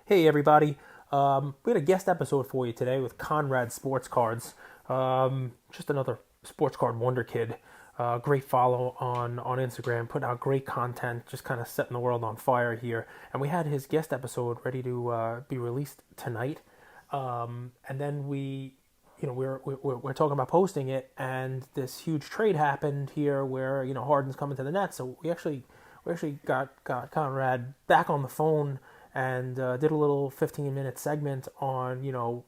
Hey everybody, we had a guest episode for you today with Conrad Sportscards. Just another sports card wonder kid. Great follow on Instagram, putting out great content, just kind of setting the world on fire here. And we had his guest episode ready to be released tonight. And then we're talking about posting it, and this huge trade happened here where Harden's coming to the Nets. So we actually got Conrad back on the phone and did a little 15-minute segment on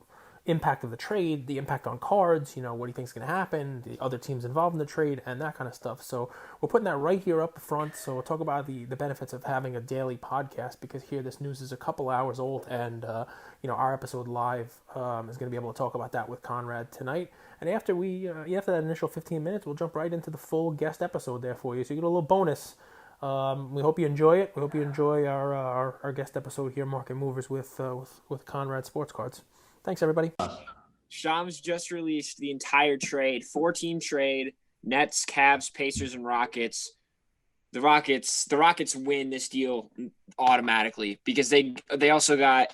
impact of the trade, the impact on cards, what he thinks is going to happen, the other teams involved in the trade, and that kind of stuff. So we're putting that right here up front. So we'll talk about the benefits of having a daily podcast, because here this news is a couple hours old, and our episode live is going to be able to talk about that with Conrad tonight. And after that initial 15 minutes, we'll jump right into the full guest episode there for you. So you get a little bonus. We hope you enjoy it. We hope you enjoy our guest episode here, Market Movers with Conrad Sports Cards. Thanks, everybody. Shams just released the entire trade, 4-team trade: Nets, Cavs, Pacers, and Rockets. The Rockets win this deal automatically because they also got,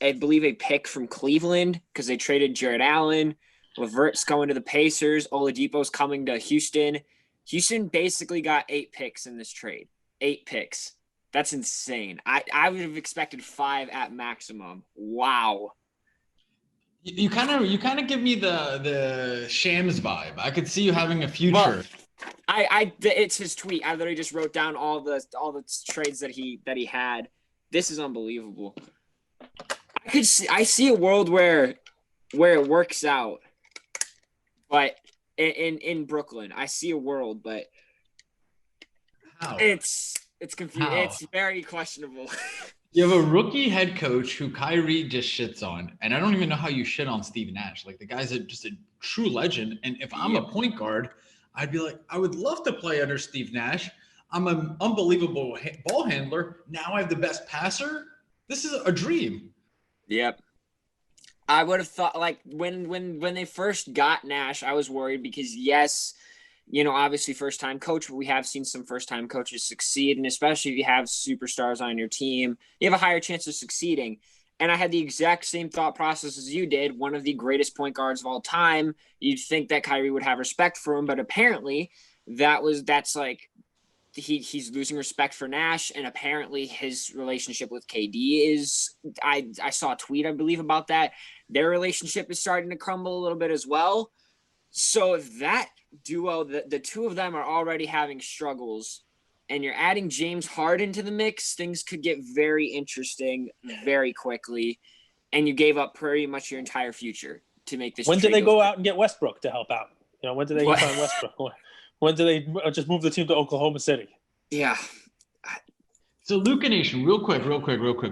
I believe, a pick from Cleveland because they traded Jared Allen. LeVert's going to the Pacers. Oladipo's coming to Houston. Houston basically got 8 picks in this trade. 8 picks. That's insane. I would have expected 5 at maximum. Wow. You kind of give me the Shams vibe. I could see you having a future. Well, it's his tweet. I literally just wrote down all the trades that he had. This is unbelievable. I see a world where it works out, but in Brooklyn, I see a world, but How? It's confusing. How? It's very questionable. You have a rookie head coach who Kyrie just shits on, and I don't even know how you shit on Steve Nash. Like, the guy's just a true legend. And if I'm a point guard, I'd be like, I would love to play under Steve Nash. I'm an unbelievable ball handler. Now I have the best passer. This is a dream. Yep. I would have thought, like, when they first got Nash, I was worried because, yes, obviously first-time coach, but we have seen some first-time coaches succeed, and especially if you have superstars on your team, you have a higher chance of succeeding. And I had the exact same thought process as you did. One of the greatest point guards of all time. You'd think that Kyrie would have respect for him, but apparently that's like he's losing respect for Nash, and apparently his relationship with KD is – I saw a tweet, I believe, about that. Their relationship is starting to crumble a little bit as well. So if that duo, the two of them are already having struggles, and you're adding James Harden to the mix, things could get very interesting very quickly, and you gave up pretty much your entire future to make this. When did they go out and get Westbrook to help out? When did they sign Westbrook? When did they just move the team to Oklahoma City? Yeah. So Luca Nation, real quick.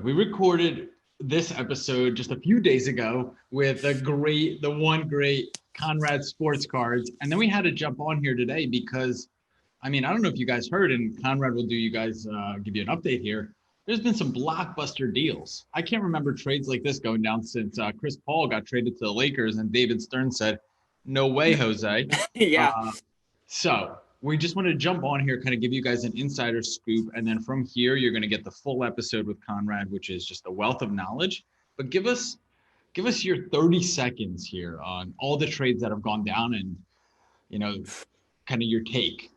We recorded this episode just a few days ago with the one great Conrad Sports Cards. And then we had to jump on here today because, I don't know if you guys heard, and Conrad will give you an update here. There's been some blockbuster deals. I can't remember trades like this going down since Chris Paul got traded to the Lakers and David Stern said, "No way, Jose." Yeah. So we just want to jump on here, kind of give you guys an insider scoop. And then from here, you're going to get the full episode with Conrad, which is just a wealth of knowledge. But give us your 30 seconds here on all the trades that have gone down and, kind of your take.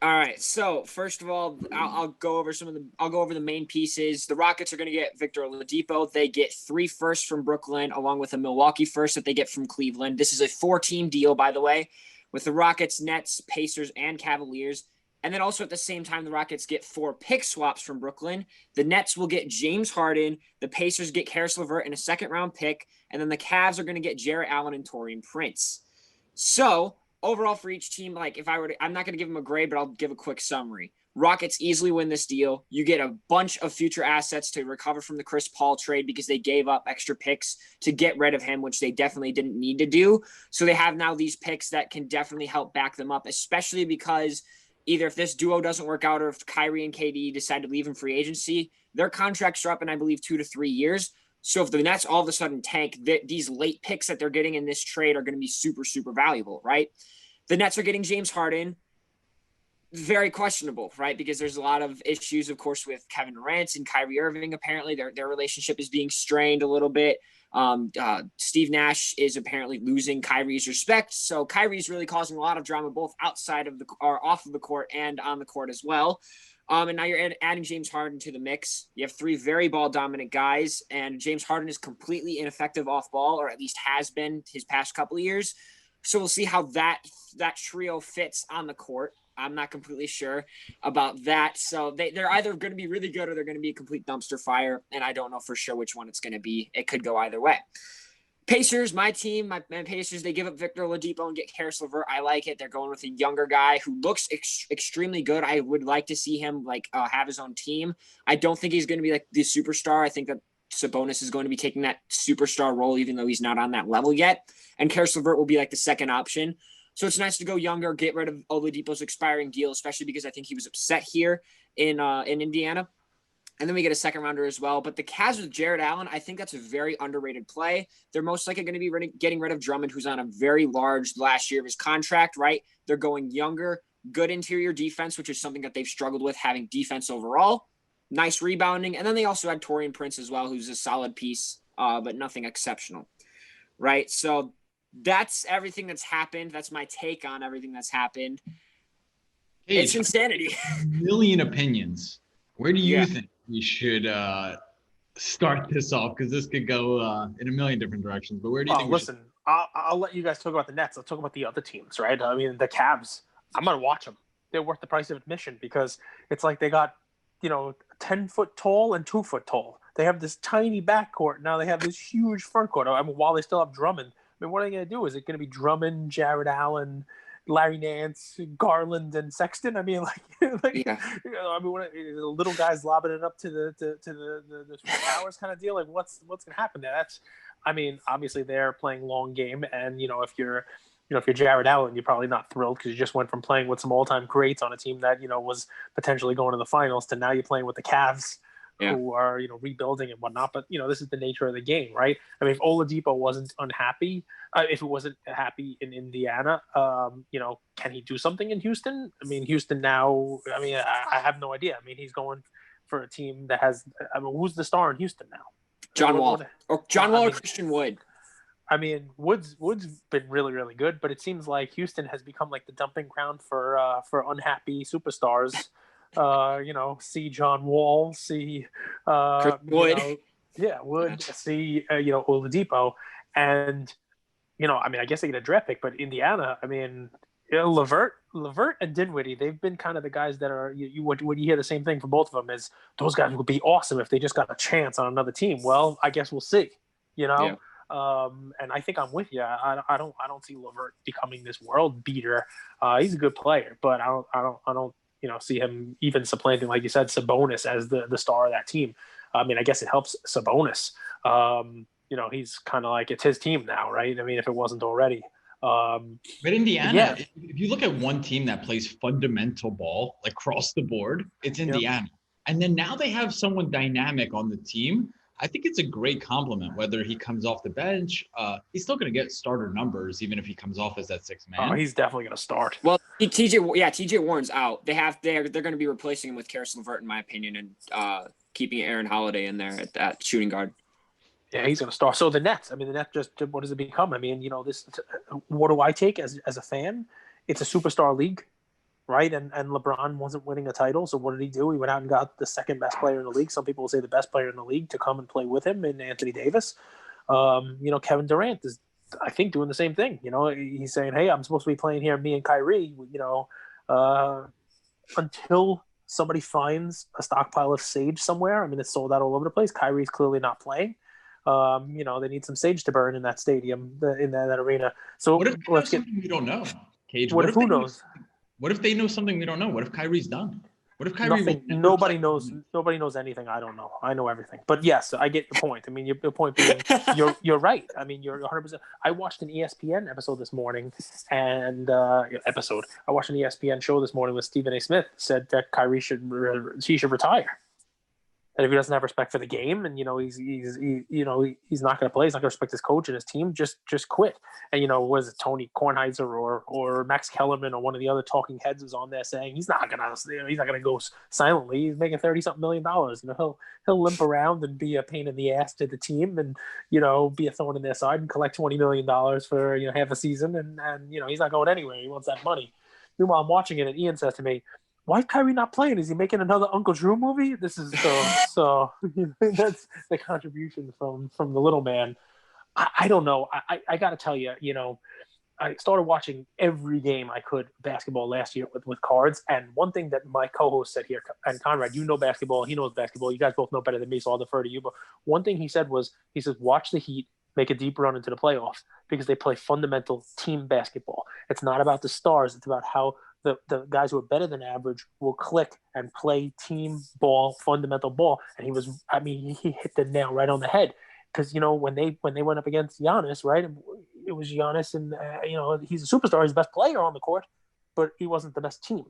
All right. So first of all, I'll go over the main pieces. The Rockets are going to get Victor Oladipo. They get 3 firsts from Brooklyn, along with a Milwaukee first that they get from Cleveland. This is a 4-team deal, by the way, with the Rockets, Nets, Pacers, and Cavaliers. And then also at the same time, the Rockets get 4 pick swaps from Brooklyn. The Nets will get James Harden. The Pacers get Karis LeVert and a 2nd-round pick. And then the Cavs are going to get Jarrett Allen and Taurean Prince. So overall for each team, like I'm not going to give them a grade, but I'll give a quick summary. Rockets easily win this deal. You get a bunch of future assets to recover from the Chris Paul trade because they gave up extra picks to get rid of him, which they definitely didn't need to do. So they have now these picks that can definitely help back them up, especially because either if this duo doesn't work out or if Kyrie and KD decide to leave in free agency, their contracts are up in, I believe, 2 to 3 years. So if the Nets all of a sudden tank, these late picks that they're getting in this trade are going to be super, super valuable, right? The Nets are getting James Harden. very questionable, right? Because there's a lot of issues, of course, with Kevin Durant and Kyrie Irving. Apparently, their relationship is being strained a little bit. Steve Nash is apparently losing Kyrie's respect, so Kyrie's really causing a lot of drama, both outside of the or off of the court and on the court as well. And now you're adding James Harden to the mix. You have three very ball dominant guys, and James Harden is completely ineffective off ball, or at least has been his past couple of years. So we'll see how that trio fits on the court. I'm not completely sure about that. So they're either going to be really good or they're going to be a complete dumpster fire. And I don't know for sure which one it's going to be. It could go either way. Pacers, my team, my Pacers, they give up Victor Oladipo and get Karis LeVert. I like it. They're going with a younger guy who looks extremely good. I would like to see him have his own team. I don't think he's going to be like the superstar. I think that Sabonis is going to be taking that superstar role, even though he's not on that level yet. And Karis LeVert will be like the second option. So it's nice to go younger, get rid of Oladipo's expiring deal, especially because I think he was upset here in Indiana. And then we get a second rounder as well. But the Cavs with Jared Allen, I think that's a very underrated play. They're most likely going to be getting rid of Drummond, who's on a very large last year of his contract, right? They're going younger, good interior defense, which is something that they've struggled with, having defense overall. Nice rebounding. And then they also had Taurean Prince as well, who's a solid piece, but nothing exceptional, right? So that's everything that's happened. That's my take on everything that's happened. Hey, it's insanity. A million opinions. Where do you think we should start this off? Because this could go in a million different directions. But where do you think? Listen, I'll let you guys talk about the Nets. I'll talk about the other teams, right? I mean, the Cavs. I'm gonna watch them. They're worth the price of admission because it's like they got 10-foot tall and 2-foot tall. They have this tiny backcourt. Now they have this huge front court. I mean, while they still have Drummond. I mean, what are they going to do? Is it going to be Drummond, Jared Allen, Larry Nance, Garland, and Sexton? I mean, I mean, the little guys lobbing it up to the towers kind of deal. Like, what's going to happen there? I mean, obviously they're playing long game, and if you're Jared Allen, you're probably not thrilled because you just went from playing with some all-time greats on a team that was potentially going to the finals to now you're playing with the Cavs. Yeah. Who are rebuilding and whatnot, but this is the nature of the game, right? I mean, if Oladipo wasn't unhappy, if it wasn't happy in Indiana, can he do something in Houston? I mean, Houston now. I mean, I have no idea. I mean, he's going for a team that has. I mean, who's the star in Houston now? John Wall or Christian Wood. I mean, Wood's been really, really good, but it seems like Houston has become like the dumping ground for unhappy superstars. See John Wall, see Wood. Wood, see Oladipo, and I mean, I guess they get a draft pick, but Indiana, I mean, LeVert and Dinwiddie, they've been kind of the guys that are when you hear the same thing from both of them is those guys would be awesome if they just got a chance on another team. Well, I guess we'll see, Yeah. And I think I'm with you. I don't see LeVert becoming this world beater. He's a good player, but I don't see him even supplanting, like you said, Sabonis as the star of that team. I mean, I guess it helps Sabonis. He's kind of like it's his team now, right? I mean, if it wasn't already. But Indiana, if you look at one team that plays fundamental ball, like across the board, it's Indiana. Yep. And then now they have someone dynamic on the team. I think it's a great compliment, whether he comes off the bench. He's still going to get starter numbers, even if he comes off as that sixth man. Oh, he's definitely going to start. Well, TJ Warren's out. They're going to be replacing him with Karis LeVert, in my opinion, and keeping Aaron Holiday in there at shooting guard. Yeah, he's going to start. So the Nets, just what does it become? I mean, what do I take as a fan? It's a superstar league. Right, and LeBron wasn't winning a title, so what did he do? He went out and got the second best player in the league. Some people will say the best player in the league to come and play with him in Anthony Davis. Kevin Durant is, I think, doing the same thing. He's saying, "Hey, I'm supposed to be playing here, me and Kyrie. Until somebody finds a stockpile of sage somewhere. I mean, it's sold out all over the place. Kyrie's clearly not playing. They need some sage to burn in that stadium, in that arena. So what if let's get something we don't know, Cage? What if who knows? What if they know something we don't know? What if Kyrie's done? What if Kyrie? Nobody knows. Nobody knows anything. I don't know. I know everything. But yes, I get your point. I mean, your point being, you're right. I mean, you're 100%. I watched an ESPN episode this morning, and I watched an ESPN show this morning with Stephen A. Smith said that Kyrie should retire. And if he doesn't have respect for the game, and he's not going to play, he's not going to respect his coach and his team, just quit. And was it Tony Kornheiser or Max Kellerman or one of the other talking heads was on there saying he's not gonna go silently. He's making $30-something million. He'll limp around and be a pain in the ass to the team, and be a thorn in their side and collect $20 million for half a season, and he's not going anywhere. He wants that money. Meanwhile, I'm watching it, and Ian says to me, "Why is Kyrie not playing? Is he making another Uncle Drew movie?" This is so that's the contribution from the little man. I don't know. I got to tell you, I started watching every game I could basketball last year with cards. And one thing that my co-host said here, and Conrad, basketball, he knows basketball. You guys both know better than me, so I'll defer to you. But one thing he said was, he says, watch the Heat make a deep run into the playoffs because they play fundamental team basketball. It's not about the stars. It's about how the guys who are better than average will click and play team ball, fundamental ball. And he hit the nail right on the head. Because when they went up against Giannis, right? It was Giannis, and he's a superstar, he's the best player on the court, but he wasn't the best team.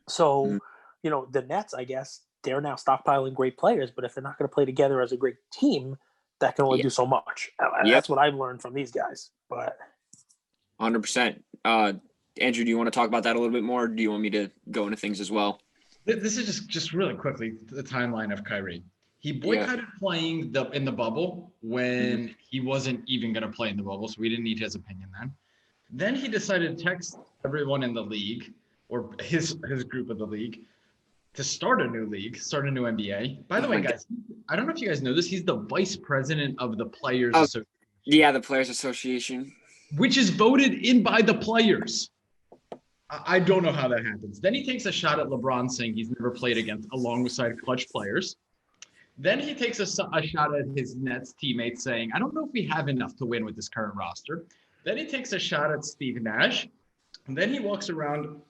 So, the Nets, I guess, they're now stockpiling great players, but if they're not going to play together as a great team, that can only do so much. That's what I've learned from these guys. But 100%. Andrew, do you want to talk about that a little bit more? Or do you want me to go into things as well? This is just really quickly the timeline of Kyrie. He boycotted playing in the bubble when he wasn't even going to play in the bubble, so we didn't need his opinion then. Then he decided to text everyone in the league, or his group of the league, to start a new league, start a new NBA. By the way, guys, I don't know if you guys know this, he's the vice president of the Players Association. Yeah, the Players Association. Which is voted in by the players. I don't know how that happens. Then he takes a shot at LeBron, saying he's never played alongside clutch players. Then he takes a shot at his Nets teammates, saying, I don't know if we have enough to win with this current roster. Then he takes a shot at Steve Nash. And then he walks around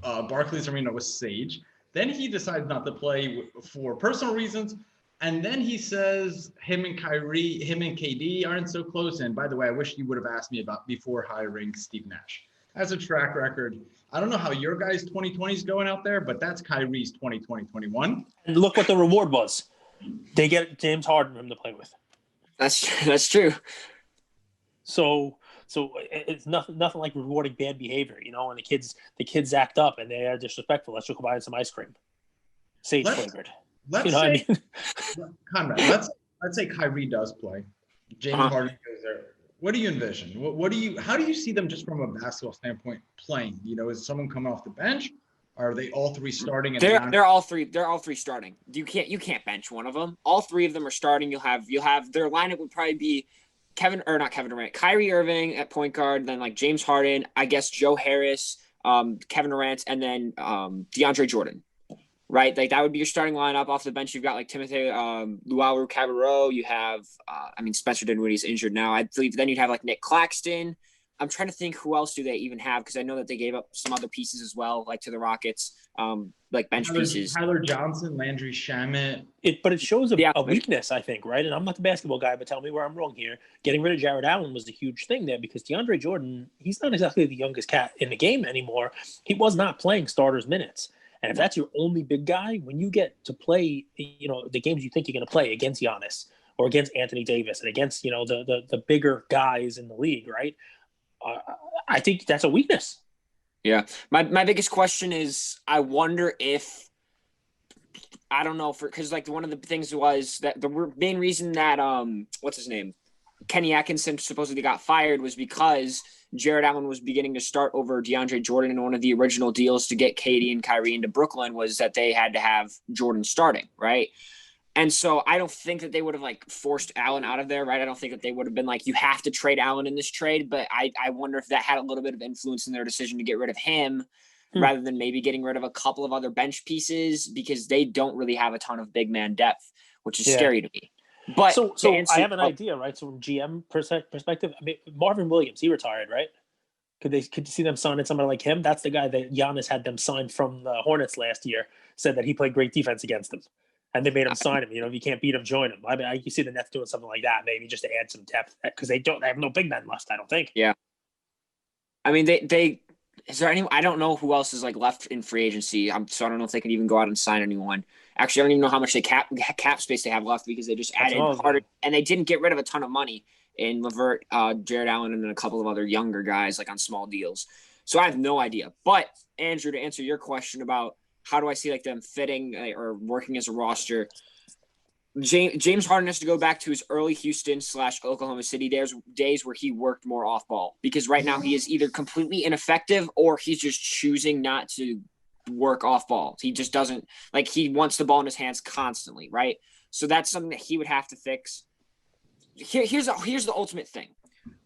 Barclays Arena with Sage. Then he decides not to play for personal reasons. And then he says him and KD aren't so close. And by the way, I wish you would have asked me about before hiring Steve Nash. As a track record, I don't know how your guys' 2020 is going out there, but that's Kyrie's 2020-21. And look what the reward was. They get James Harden for him to play with. That's true. So it's nothing like rewarding bad behavior, when the kids act up and they are disrespectful. Let's go buy some ice cream, sage flavored. Conrad, let's say Kyrie does play. James Harden goes there. What do you envision? How do you see them just from a basketball standpoint playing? Is someone coming off the bench? Are they all three starting? They're all three. They're all three starting. You can't bench one of them. All three of them are starting. You'll have their lineup would probably be not Kevin Durant, Kyrie Irving at point guard, then like James Harden, I guess Joe Harris, Kevin Durant, and then DeAndre Jordan. Right, like that would be your starting lineup. Off the bench, you've got like Timothy Luwawu-Cabarrot. You have, Spencer Dinwiddie's injured now. I believe then you'd have like Nick Claxton. I'm trying to think who else do they even have, because I know that they gave up some other pieces as well, like to the Rockets, like bench pieces. Tyler Johnson, Landry Shamet. But it shows a weakness, I think, right? And I'm not the basketball guy, but tell me where I'm wrong here. Getting rid of Jared Allen was a huge thing there, because DeAndre Jordan, he's not exactly the youngest cat in the game anymore. He was not playing starters minutes. And if that's your only big guy, when you get to play, the games you think you're going to play against Giannis or against Anthony Davis and against, the bigger guys in the league, right? I think that's a weakness. Yeah. My biggest question is, I wonder if, I don't know, because like one of the things was that the main reason that, what's his name? Kenny Atkinson supposedly got fired was because Jared Allen was beginning to start over DeAndre Jordan, and one of the original deals to get KD and Kyrie into Brooklyn was that they had to have Jordan starting, right? And so I don't think that they would have like forced Allen out of there, right? I don't think that they would have been like, you have to trade Allen in this trade, but I wonder if that had a little bit of influence in their decision to get rid of him rather than maybe getting rid of a couple of other bench pieces, because they don't really have a ton of big man depth, which is scary to me. But so I have an idea, right? So from GM perspective, Marvin Williams, he retired, right? Could you see them signing somebody like him? That's the guy that Giannis had them sign from the Hornets last year. Said that he played great defense against them, and they made him sign him. If you can't beat him, join him. I can see the Nets doing something like that, maybe just to add some depth, because they have no big men left, I don't think. Yeah. I mean, they is there any? I don't know who else is like left in free agency. So I don't know if they can even go out and sign anyone. Actually, I don't even know how much cap space they have left because they just added Harden, and they didn't get rid of a ton of money in LeVert, Jared Allen, and then a couple of other younger guys like on small deals. So I have no idea. But Andrew, to answer your question about how do I see like them fitting or working as a roster, James Harden has to go back to his early Houston / Oklahoma City days where he worked more off ball, because right now he is either completely ineffective or he's just choosing not to work off ball. He just doesn't, like, he wants the ball in his hands constantly, right? So that's something that he would have to fix. Here's the ultimate thing,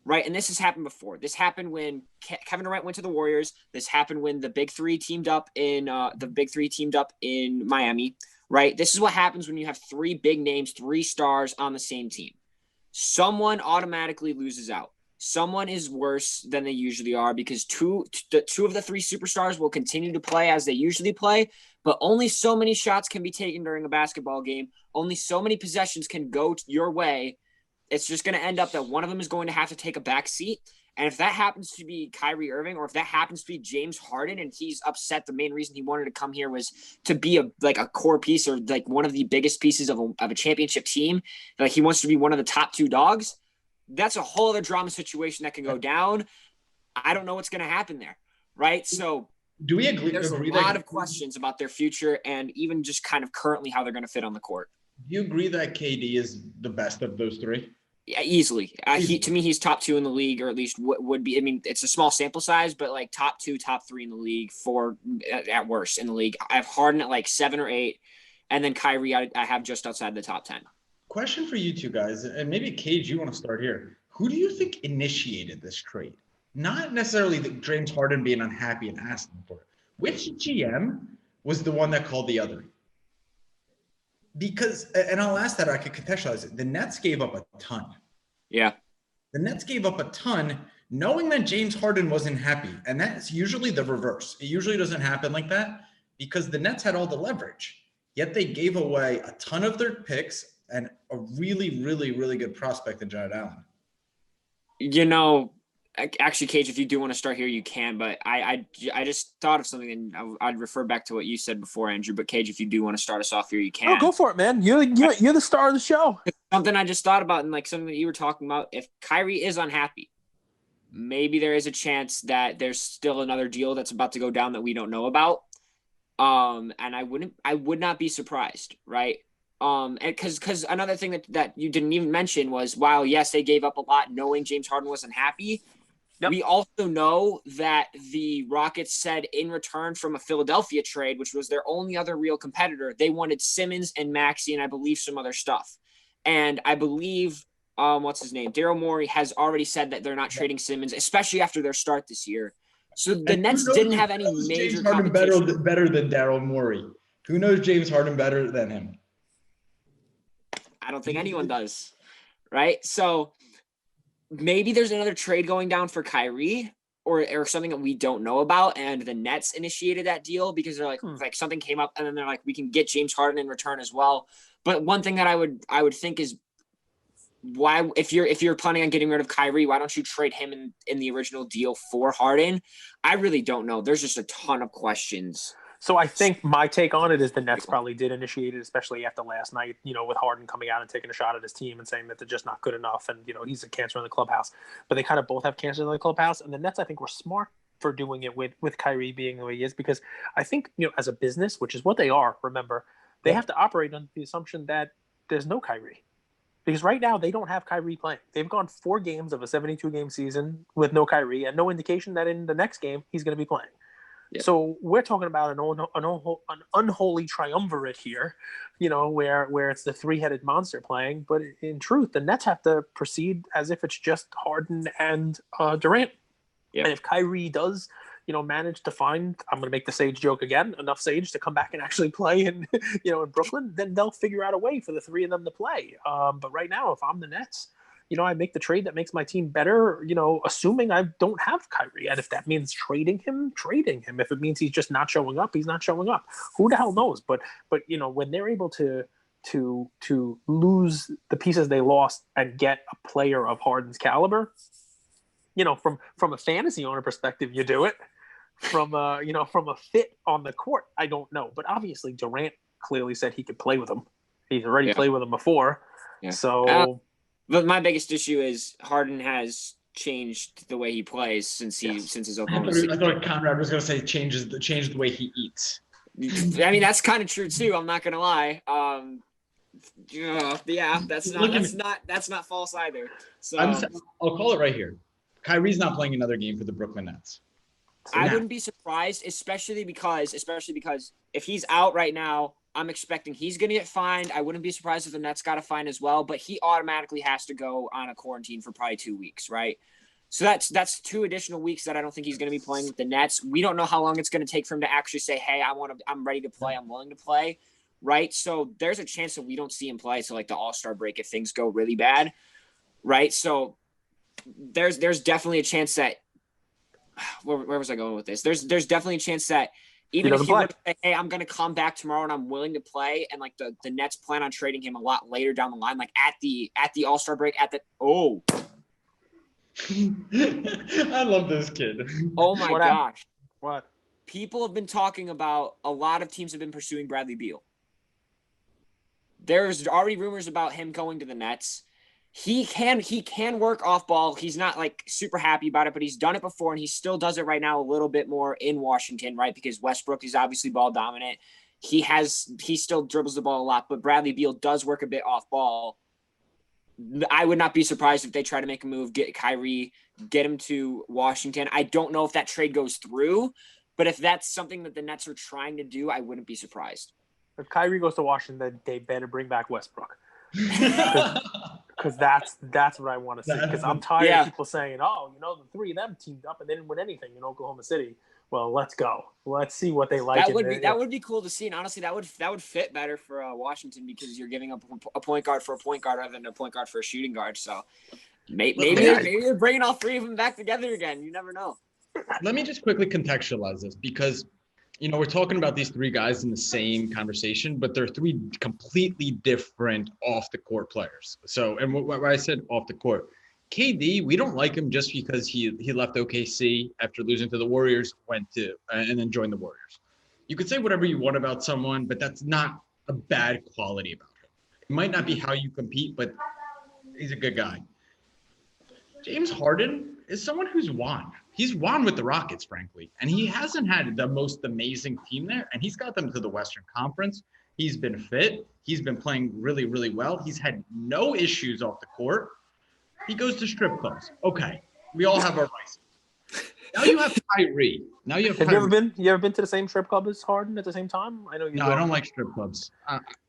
right? And this has happened before. This happened when Kevin Durant went to the Warriors. This happened when the Big Three teamed up in Miami. Right? This is what happens when you have three big names, 3 stars on the same team. Someone automatically loses out. Someone is worse than they usually are because two of the 3 superstars will continue to play as they usually play, but only so many shots can be taken during a basketball game. Only so many possessions can go your way. It's just going to end up that one of them is going to have to take a back seat. And if that happens to be Kyrie Irving, or if that happens to be James Harden, and he's upset, the main reason he wanted to come here was to be a core piece, or like one of the biggest pieces of a championship team, like he wants to be one of the top 2 dogs, that's a whole other drama situation that can go down. I don't know what's going to happen there, right? So do we agree? There's a lot of questions about their future and even just kind of currently how they're going to fit on the court. Do you agree that KD is the best of those 3? Yeah, easily. To me, he's top 2 in the league, or at least would be. I mean, it's a small sample size, but like top 2, top 3 in the league, 4 at worst in the league. I have Harden at like 7 or 8, and then Kyrie I have just outside the top 10. Question for you 2 guys, and maybe Cage, you want to start here. Who do you think initiated this trade? Not necessarily James Harden being unhappy and asking for it. Which GM was the one that called the other? Because, and I'll ask that, I could contextualize it. The Nets gave up a ton. Yeah. The Nets gave up a ton knowing that James Harden wasn't happy. And that's usually the reverse. It usually doesn't happen like that because the Nets had all the leverage. Yet they gave away a ton of their picks and a really, really, really good prospect in Jared Allen. You know, actually, Cage, if you do want to start here, you can. But I just thought of something, and I'd refer back to what you said before, Andrew. But Cage, if you do want to start us off here, you can. Oh, go for it, man. You're the star of the show. Something I just thought about, and like something that you were talking about. If Kyrie is unhappy, maybe there is a chance that there's still another deal that's about to go down that we don't know about. And I would not be surprised, right? And because another thing that you didn't even mention was, while yes, they gave up a lot knowing James Harden wasn't happy. Yep. We also know that the Rockets said in return from a Philadelphia trade, which was their only other real competitor, they wanted Simmons and Maxey and I believe some other stuff. And I believe, what's his name? Daryl Morey has already said that they're not trading Simmons, especially after their start this year. So the Nets didn't have any major James Harden competition. better than Daryl Morey. Who knows James Harden better than him? I don't think anyone does, right? So maybe there's another trade going down for Kyrie or something that we don't know about, and the Nets initiated that deal because they're like something came up, and then they're like, we can get James Harden in return as well. But one thing that I would think is, why, if you're planning on getting rid of Kyrie, why don't you trade him in the original deal for Harden? I really don't know. There's just a ton of questions. So I think my take on it is the Nets probably did initiate it, especially after last night, with Harden coming out and taking a shot at his team and saying that they're just not good enough. And, he's a cancer in the clubhouse. But they kind of both have cancer in the clubhouse. And the Nets, I think, were smart for doing it with Kyrie being the way he is, because I think, as a business, which is what they are, remember, they have to operate under the assumption that there's no Kyrie. Because right now they don't have Kyrie playing. They've gone 4 games of a 72-game season with no Kyrie and no indication that in the next game he's going to be playing. Yep. So we're talking about an unholy triumvirate here, where it's the 3-headed monster playing. But in truth, the Nets have to proceed as if it's just Harden and Durant. Yep. And if Kyrie does, manage to find, I'm going to make the Sage joke again, enough Sage to come back and actually play in Brooklyn, then they'll figure out a way for the 3 of them to play. But right now, if I'm the Nets, I make the trade that makes my team better, assuming I don't have Kyrie. And if that means trading him. If it means he's just not showing up, he's not showing up. Who the hell knows? But when they're able to lose the pieces they lost and get a player of Harden's caliber, from a fantasy owner perspective, you do it. From a fit on the court, I don't know. But obviously Durant clearly said he could play with him. He's already Yeah. played with him before. Yeah. So, but my biggest issue is Harden has changed the way he plays since his Oklahoma City. I thought Conrad was going to say changed the way he eats. I mean, that's kind of true too. I'm not gonna lie. Yeah, that's not false either. So I'll call it right here. Kyrie's not playing another game for the Brooklyn Nets. I wouldn't be surprised, especially because if he's out right now, I'm expecting he's going to get fined. I wouldn't be surprised if the Nets got a fine as well, but he automatically has to go on a quarantine for probably 2 weeks, right? So that's 2 additional weeks that I don't think he's going to be playing with the Nets. We don't know how long it's going to take for him to actually say, "Hey, I'm ready to play. I'm willing to play." Right? So there's a chance that we don't see him play till like the All-Star break if things go really bad, right? So there's definitely a chance that where was I going with this? There's definitely a chance that even if he were to say, "Hey, I'm going to come back tomorrow and I'm willing to play," and like the Nets plan on trading him a lot later down the line, like at the All-Star break, I love this kid. Oh my gosh. What? People have been talking about, a lot of teams have been pursuing Bradley Beal. There's already rumors about him going to the Nets. He can work off ball. He's not like super happy about it, but he's done it before and he still does it right now a little bit more in Washington, right? Because Westbrook is obviously ball dominant. He still dribbles the ball a lot, but Bradley Beal does work a bit off ball. I would not be surprised if they try to make a move, get Kyrie, get him to Washington. I don't know if that trade goes through, but if that's something that the Nets are trying to do, I wouldn't be surprised. If Kyrie goes to Washington, they better bring back Westbrook. Because that's what I want to see. Because I'm tired of people saying, "Oh, the 3 of them teamed up and they didn't win anything in Oklahoma City." Well, let's go. Let's see what they like. That would be cool to see, and honestly, that would fit better for Washington because you're giving up a point guard for a point guard rather than a point guard for a shooting guard. So maybe they're bringing all 3 of them back together again. You never know. Let me just quickly contextualize this because we're talking about these 3 guys in the same conversation, but they're 3 completely different off the court players. So, and what I said off the court, KD, we don't like him just because he left OKC after losing to the Warriors, went to and then joined the Warriors. You could say whatever you want about someone, but that's not a bad quality about him. It might not be how you compete, but he's a good guy. James Harden is someone who's won. He's won with the Rockets, frankly, and he hasn't had the most amazing team there, and he's got them to the Western Conference. He's been fit. He's been playing really, really well. He's had no issues off the court. He goes to strip clubs. Okay, we all have our vices. Now you have Kyrie. Have you ever been to the same strip club as Harden at the same time? I know you. No, I don't like strip clubs.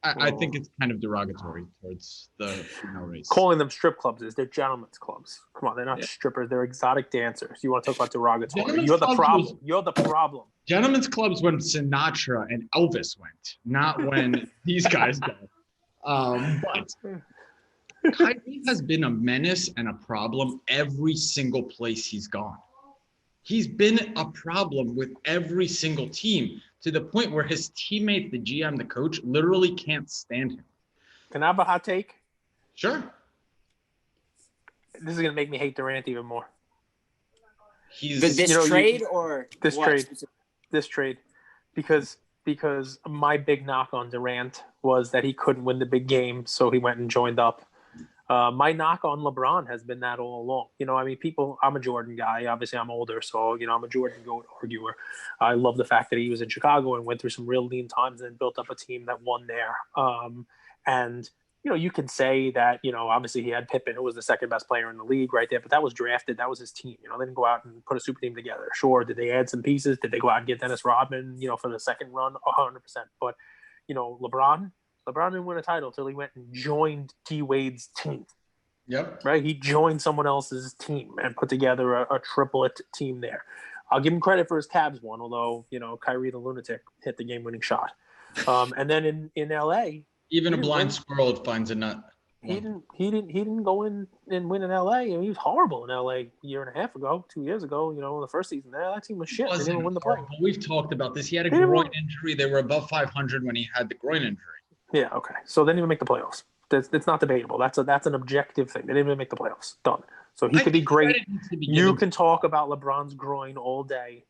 I think it's kind of derogatory towards the female race. Calling them strip clubs they're gentlemen's clubs. Come on, they're not strippers. They're exotic dancers. You want to talk about derogatory? You're the problem. You're the problem. Gentlemen's clubs when Sinatra and Elvis went, not when these guys go. But Kyrie has been a menace and a problem every single place he's gone. He's been a problem with every single team to the point where his teammate, the GM, the coach, literally can't stand him. Can I have a hot take? Sure. This is going to make me hate Durant even more. This trade. Because my big knock on Durant was that he couldn't win the big game, so he went and joined up. My knock on LeBron has been that all along. I'm a Jordan guy. Obviously, I'm older, so, I'm a Jordan GOAT arguer. I love the fact that he was in Chicago and went through some real lean times and built up a team that won there. And, you can say that, obviously he had Pippen, who was the second best player in the league right there, but that was drafted. That was his team. They didn't go out and put a super team together. Sure, did they add some pieces? Did they go out and get Dennis Rodman, for the second run? 100%. But, LeBron didn't win a title until he went and joined D-Wade's team. Yep. Right? He joined someone else's team and put together a triplet team there. I'll give him credit for his Cavs one, although, Kyrie the lunatic hit the game-winning shot. And then in L.A. Even a blind squirrel finds a nut. He didn't go in and win in L.A. He was horrible in L.A. a year and a half ago, 2 years ago, in the first season there. That team was shit. They didn't win the play. We've talked about this. He had a groin injury. They were above 500 when he had the groin injury. Yeah, okay. So they didn't even make the playoffs. It's not debatable. That's an objective thing. They didn't even make the playoffs. Done. So he could be great. You can talk about LeBron's groin all day.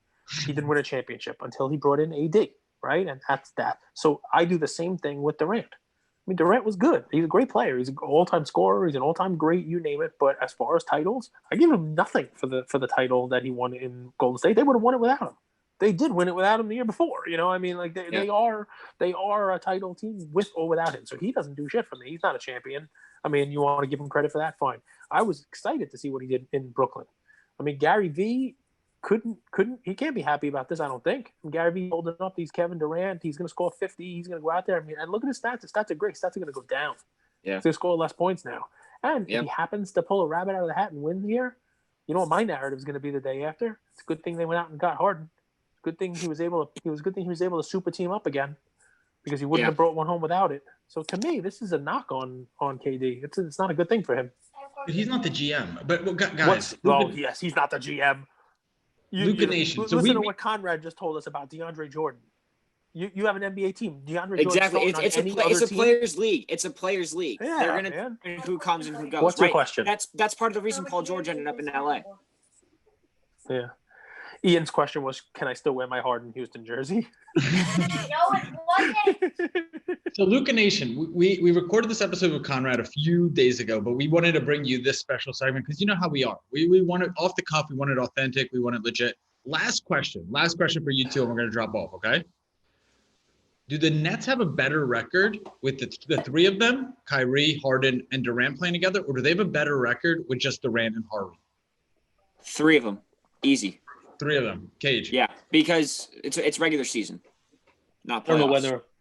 He didn't win a championship until he brought in AD. right? And that's that. So I do the same thing with Durant. I mean, Durant was good. He's a great player. He's an all-time scorer. He's an all-time great. You name it. But as far as titles, I give him nothing for the title that he won in Golden State. They would have won it without him. They did win it without him the year before. You know, I mean, like they are a title team with or without him. So he doesn't do shit for me. He's not a champion. I mean, you want to give him credit for that? Fine. I was excited to see what he did in Brooklyn. I mean, Gary V couldn't he can't be happy about this, I don't think. Gary V holding up these Kevin Durant, he's going to score 50, he's going to go out there. I mean, and look at his stats. His stats are great. Stats are going to go down. Yeah. He's going to score less points now. And if he happens to pull a rabbit out of the hat and win here, you know what my narrative is going to be the day after? It's a good thing they went out and got Harden. Good thing he was able to super team up again, because he wouldn't have brought one home without it. So to me, this is a knock on KD. It's not a good thing for him. But he's not the GM. But well, guys, yes, he's not the GM. Luka Nation. So listen to what Conrad just told us about DeAndre Jordan. You have an NBA team. DeAndre Jordan. Exactly. It's a players' league. It's a players' league. Yeah, they're gonna who comes and who goes. What's your question? That's part of the reason Paul George ended up in LA. Yeah. Ian's question was, can I still wear my Harden Houston jersey? No, it wasn't. So Luka Nation, we recorded this episode with Conrad a few days ago, but we wanted to bring you this special segment because you know how we are. We want it off the cuff. We want it authentic. We want it legit. Last question for you two, and we're going to drop off, okay? Do the Nets have a better record with the three of them, Kyrie, Harden, and Durant playing together, or do they have a better record with just Durant and Harden? Three of them. Easy. Three of them. Cage. Yeah, because it's regular season, not playoffs.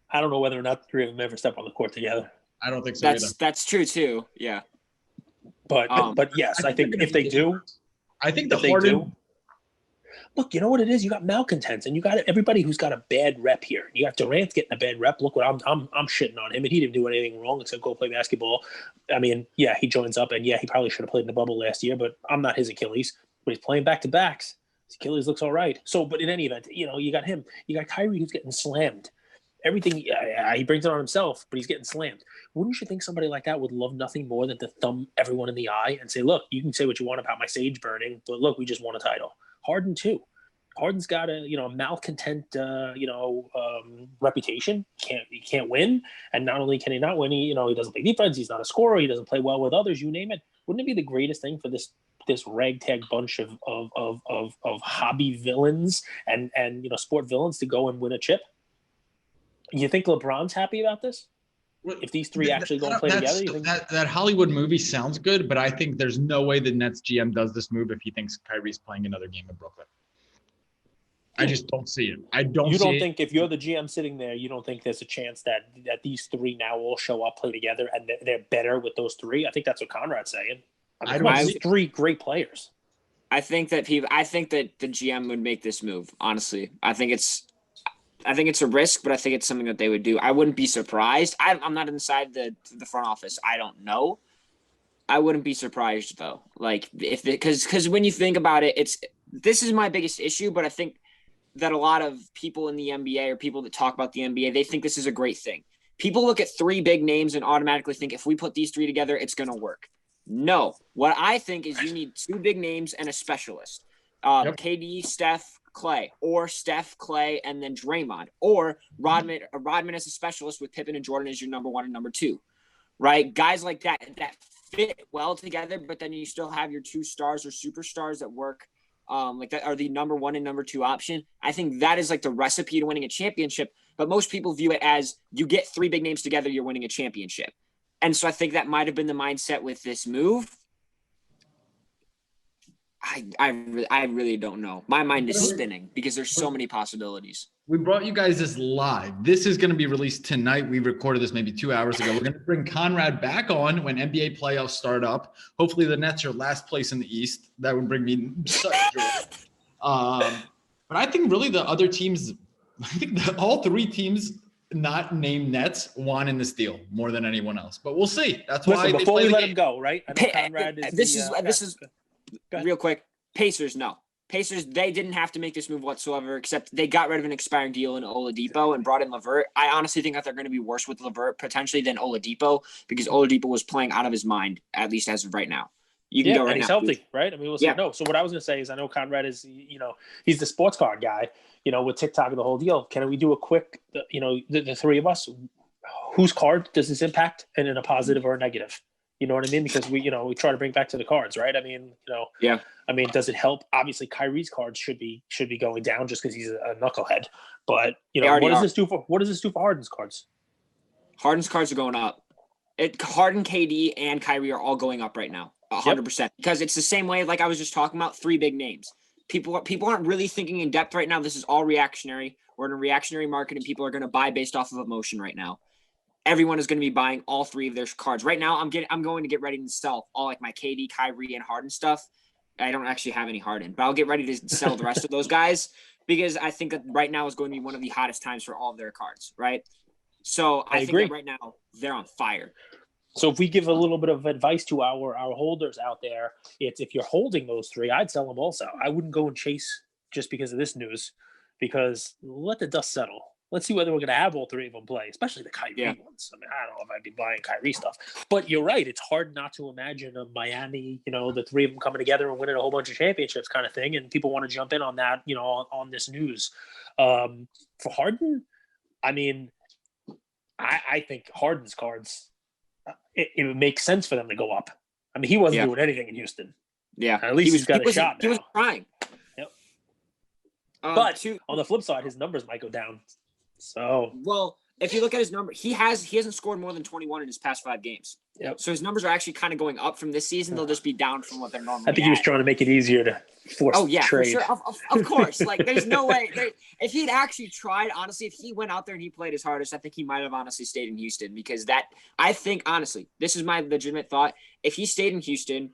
I don't know whether or not the three of them ever step on the court together. I don't think so either. That's true too. Yeah. But yes, I think if they do, I think the Harden. Look, you know what it is? You got malcontents, and you got everybody who's got a bad rep here. You got Durant getting a bad rep. Look what I'm shitting on him, and he didn't do anything wrong except go play basketball. I mean, yeah, he joins up, and yeah, he probably should have played in the bubble last year, but I'm not his Achilles. But he's playing back to backs. His Achilles looks all right. So, but in any event, you know, you got him. You got Kyrie who's getting slammed. Everything he brings it on himself, but he's getting slammed. Wouldn't you think somebody like that would love nothing more than to thumb everyone in the eye and say, "Look, you can say what you want about my sage burning, but look, we just won a title." Harden too. Harden's got a malcontent reputation. He can't win, and not only can he not win, he doesn't play defense. He's not a scorer. He doesn't play well with others. You name it. Wouldn't it be the greatest thing for this ragtag bunch of hobby villains and sport villains to go and win a chip? You think LeBron's happy about this? If these three actually go and play together? You think that Hollywood movie sounds good, but I think there's no way the Nets GM does this move if he thinks Kyrie's playing another game in Brooklyn. I just don't see it. You don't think if you're the GM sitting there, you don't think there's a chance that these three now all show up, play together, and they're better with those three? I think that's what Conrad's saying. These three great players. I think that the GM would make this move. Honestly, I think it's a risk, but I think it's something that they would do. I wouldn't be surprised. I'm not inside the front office. I don't know. I wouldn't be surprised though. Like because when you think about it, this is my biggest issue. But I think that a lot of people in the NBA or people that talk about the NBA, they think this is a great thing. People look at three big names and automatically think if we put these three together, it's going to work. No, what I think is you need two big names and a specialist. KD, Steph, Clay, or Steph, Clay, and then Draymond, or Rodman as a specialist with Pippen and Jordan as your number one and number two, right? Guys like that fit well together, but then you still have your two stars or superstars that work like that are the number one and number two option. I think that is like the recipe to winning a championship, but most people view it as you get three big names together, you're winning a championship. And so I think that might have been the mindset with this move. I really don't know. My mind is spinning because there's so many possibilities. We brought you guys this live. This is going to be released tonight. We recorded this maybe 2 hours ago. We're going to bring Conrad back on when NBA playoffs start up. Hopefully the Nets are last place in the East. That would bring me such joy. But I think really the other teams, all three teams not named Nets won in this deal more than anyone else. But we'll see. That's why before we let him go, right? I know Conrad this is real quick. Pacers, no. Pacers, they didn't have to make this move whatsoever, except they got rid of an expiring deal in Oladipo and brought in LeVert. I honestly think that they're going to be worse with LeVert potentially than Oladipo because Oladipo was playing out of his mind, at least as of right now. You can go right and he's now. healthy, right? I mean, we'll see. Yeah. No, so what I was going to say is I know Conrad is, he's the sports card guy, with TikTok and the whole deal. Can we do a quick, the three of us, whose card does this impact and in a positive or a negative? You know what I mean? Because we try to bring back to the cards, right? I mean, Yeah. I mean, does it help? Obviously, Kyrie's cards should be going down just because he's a knucklehead. But what does this do for Harden's cards? Harden's cards are going up. Harden, KD, and Kyrie are all going up right now, 100%. Because it's the same way, like I was just talking about, three big names. People aren't really thinking in depth right now. This is all reactionary. We're in a reactionary market, and people are going to buy based off of emotion right now. Everyone is going to be buying all three of their cards right now. I'm going to get ready to sell all like my KD, Kyrie, and Harden stuff. I don't actually have any Harden, but I'll get ready to sell the rest of those guys because I think that right now is going to be one of the hottest times for all of their cards, right? So I think that right now they're on fire. So if we give a little bit of advice to our holders out there, it's if you're holding those three, I'd sell them also. I wouldn't go and chase just because of this news, because let the dust settle. Let's see whether we're going to have all three of them play, especially the Kyrie ones. I mean, I don't know if I'd be buying Kyrie stuff. But you're right. It's hard not to imagine a Miami, the three of them coming together and winning a whole bunch of championships kind of thing. And people want to jump in on that, on this news. For Harden, I mean, I think Harden's cards, it would make sense for them to go up. I mean, he wasn't doing anything in Houston. Yeah. At least he's got a shot now. He was trying. Yep. But on the flip side, his numbers might go down. So, well, if you look at his number, he hasn't scored more than 21 in his past 5 games. Yep. So his numbers are actually kind of going up from this season. They'll just be down from what they're normally. I think he was trying to make it easier to force trade. For sure. Of course. Like, there's no way. If he'd actually tried, honestly, if he went out there and he played his hardest, I think he might have honestly stayed in Houston because I think, honestly, this is my legitimate thought. If he stayed in Houston,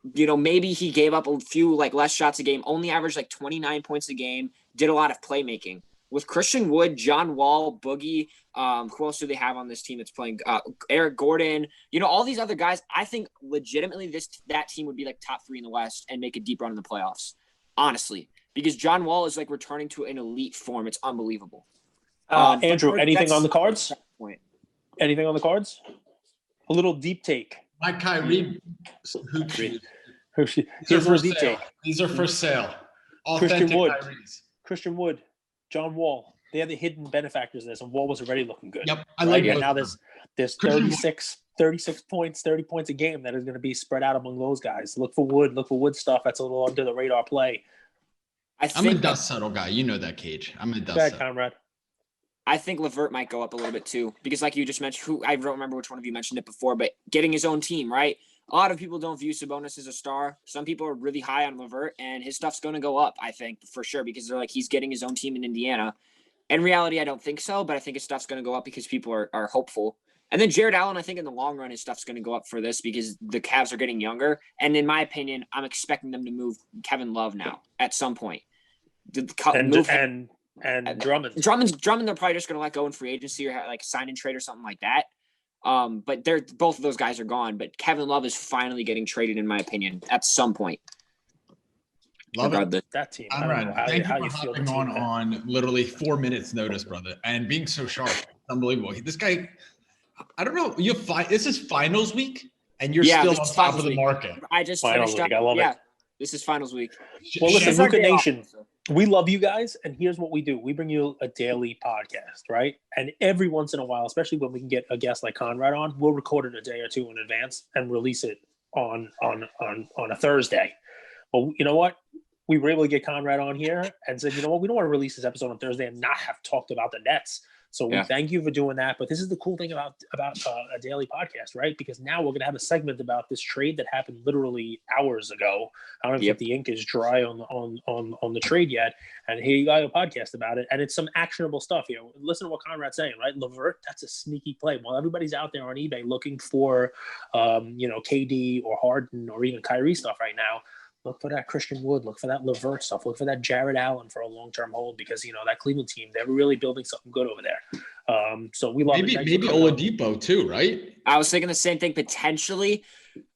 maybe he gave up a few, less shots a game, only averaged, 29 points a game, did a lot of playmaking. With Christian Wood, John Wall, Boogie, who else do they have on this team that's playing? Eric Gordon, all these other guys. I think legitimately that team would be top 3 in the West and make a deep run in the playoffs. Honestly, because John Wall is returning to an elite form. It's unbelievable. Andrew, anything on the cards? Anything on the cards? A little deep take. My Kyrie hoop shoes. These are for sale. Authentic Kyries. Christian Wood. John Wall, they are the hidden benefactors of this, and Wall was already looking good. Yep, I like it. Now there's 36 points, 30 points a game that is going to be spread out among those guys. Look for Wood stuff. That's a little under the radar play. I'm a dust settle guy. You know that, Cage. I'm a dust settle. Conrad. I think LeVert might go up a little bit too, because like you just mentioned, I don't remember which one of you mentioned it before, but getting his own team, right? A lot of people don't view Sabonis as a star. Some people are really high on LeVert, and his stuff's going to go up, I think, for sure, because they're he's getting his own team in Indiana. In reality, I don't think so, but I think his stuff's going to go up because people are hopeful. And then Jared Allen, I think in the long run, his stuff's going to go up for this because the Cavs are getting younger. And in my opinion, I'm expecting them to move Kevin Love now at some point. And Drummond. Drummond, they're probably just going to let go in free agency or sign and trade or something like that. But both of those guys are gone. But Kevin Love is finally getting traded, in my opinion, at some point. Love it. That team. Conrad, thank you for hopping on literally 4 minutes notice, brother, and being so sharp. Unbelievable. This guy, I don't know. This is finals week, and you're still on top of the market. I just finals week. I love it. This is finals week. Well, listen, Luca Nation, we love you guys, and here's what we do. We bring you a daily podcast, right? And every once in a while, especially when we can get a guest like Conrad on, we'll record it a day or two in advance and release it on a Thursday. Well, you know what? We were able to get Conrad on here and said, you know what? We don't want to release this episode on Thursday and not have talked about the Nets. So we thank you for doing that. But this is the cool thing about a daily podcast, right? Because now we're going to have a segment about this trade that happened literally hours ago. I don't know if the ink is dry on the trade yet. And here you got a podcast about it. And it's some actionable stuff here. Listen to what Conrad's saying, right? LeVert, that's a sneaky play. While everybody's out there on eBay looking for, KD or Harden or even Kyrie stuff right now, look for that Christian Wood. Look for that LeVert stuff. Look for that Jared Allen for a long-term hold because, that Cleveland team, they're really building something good over there. So we love it. Maybe Oladipo too, right? I was thinking the same thing potentially.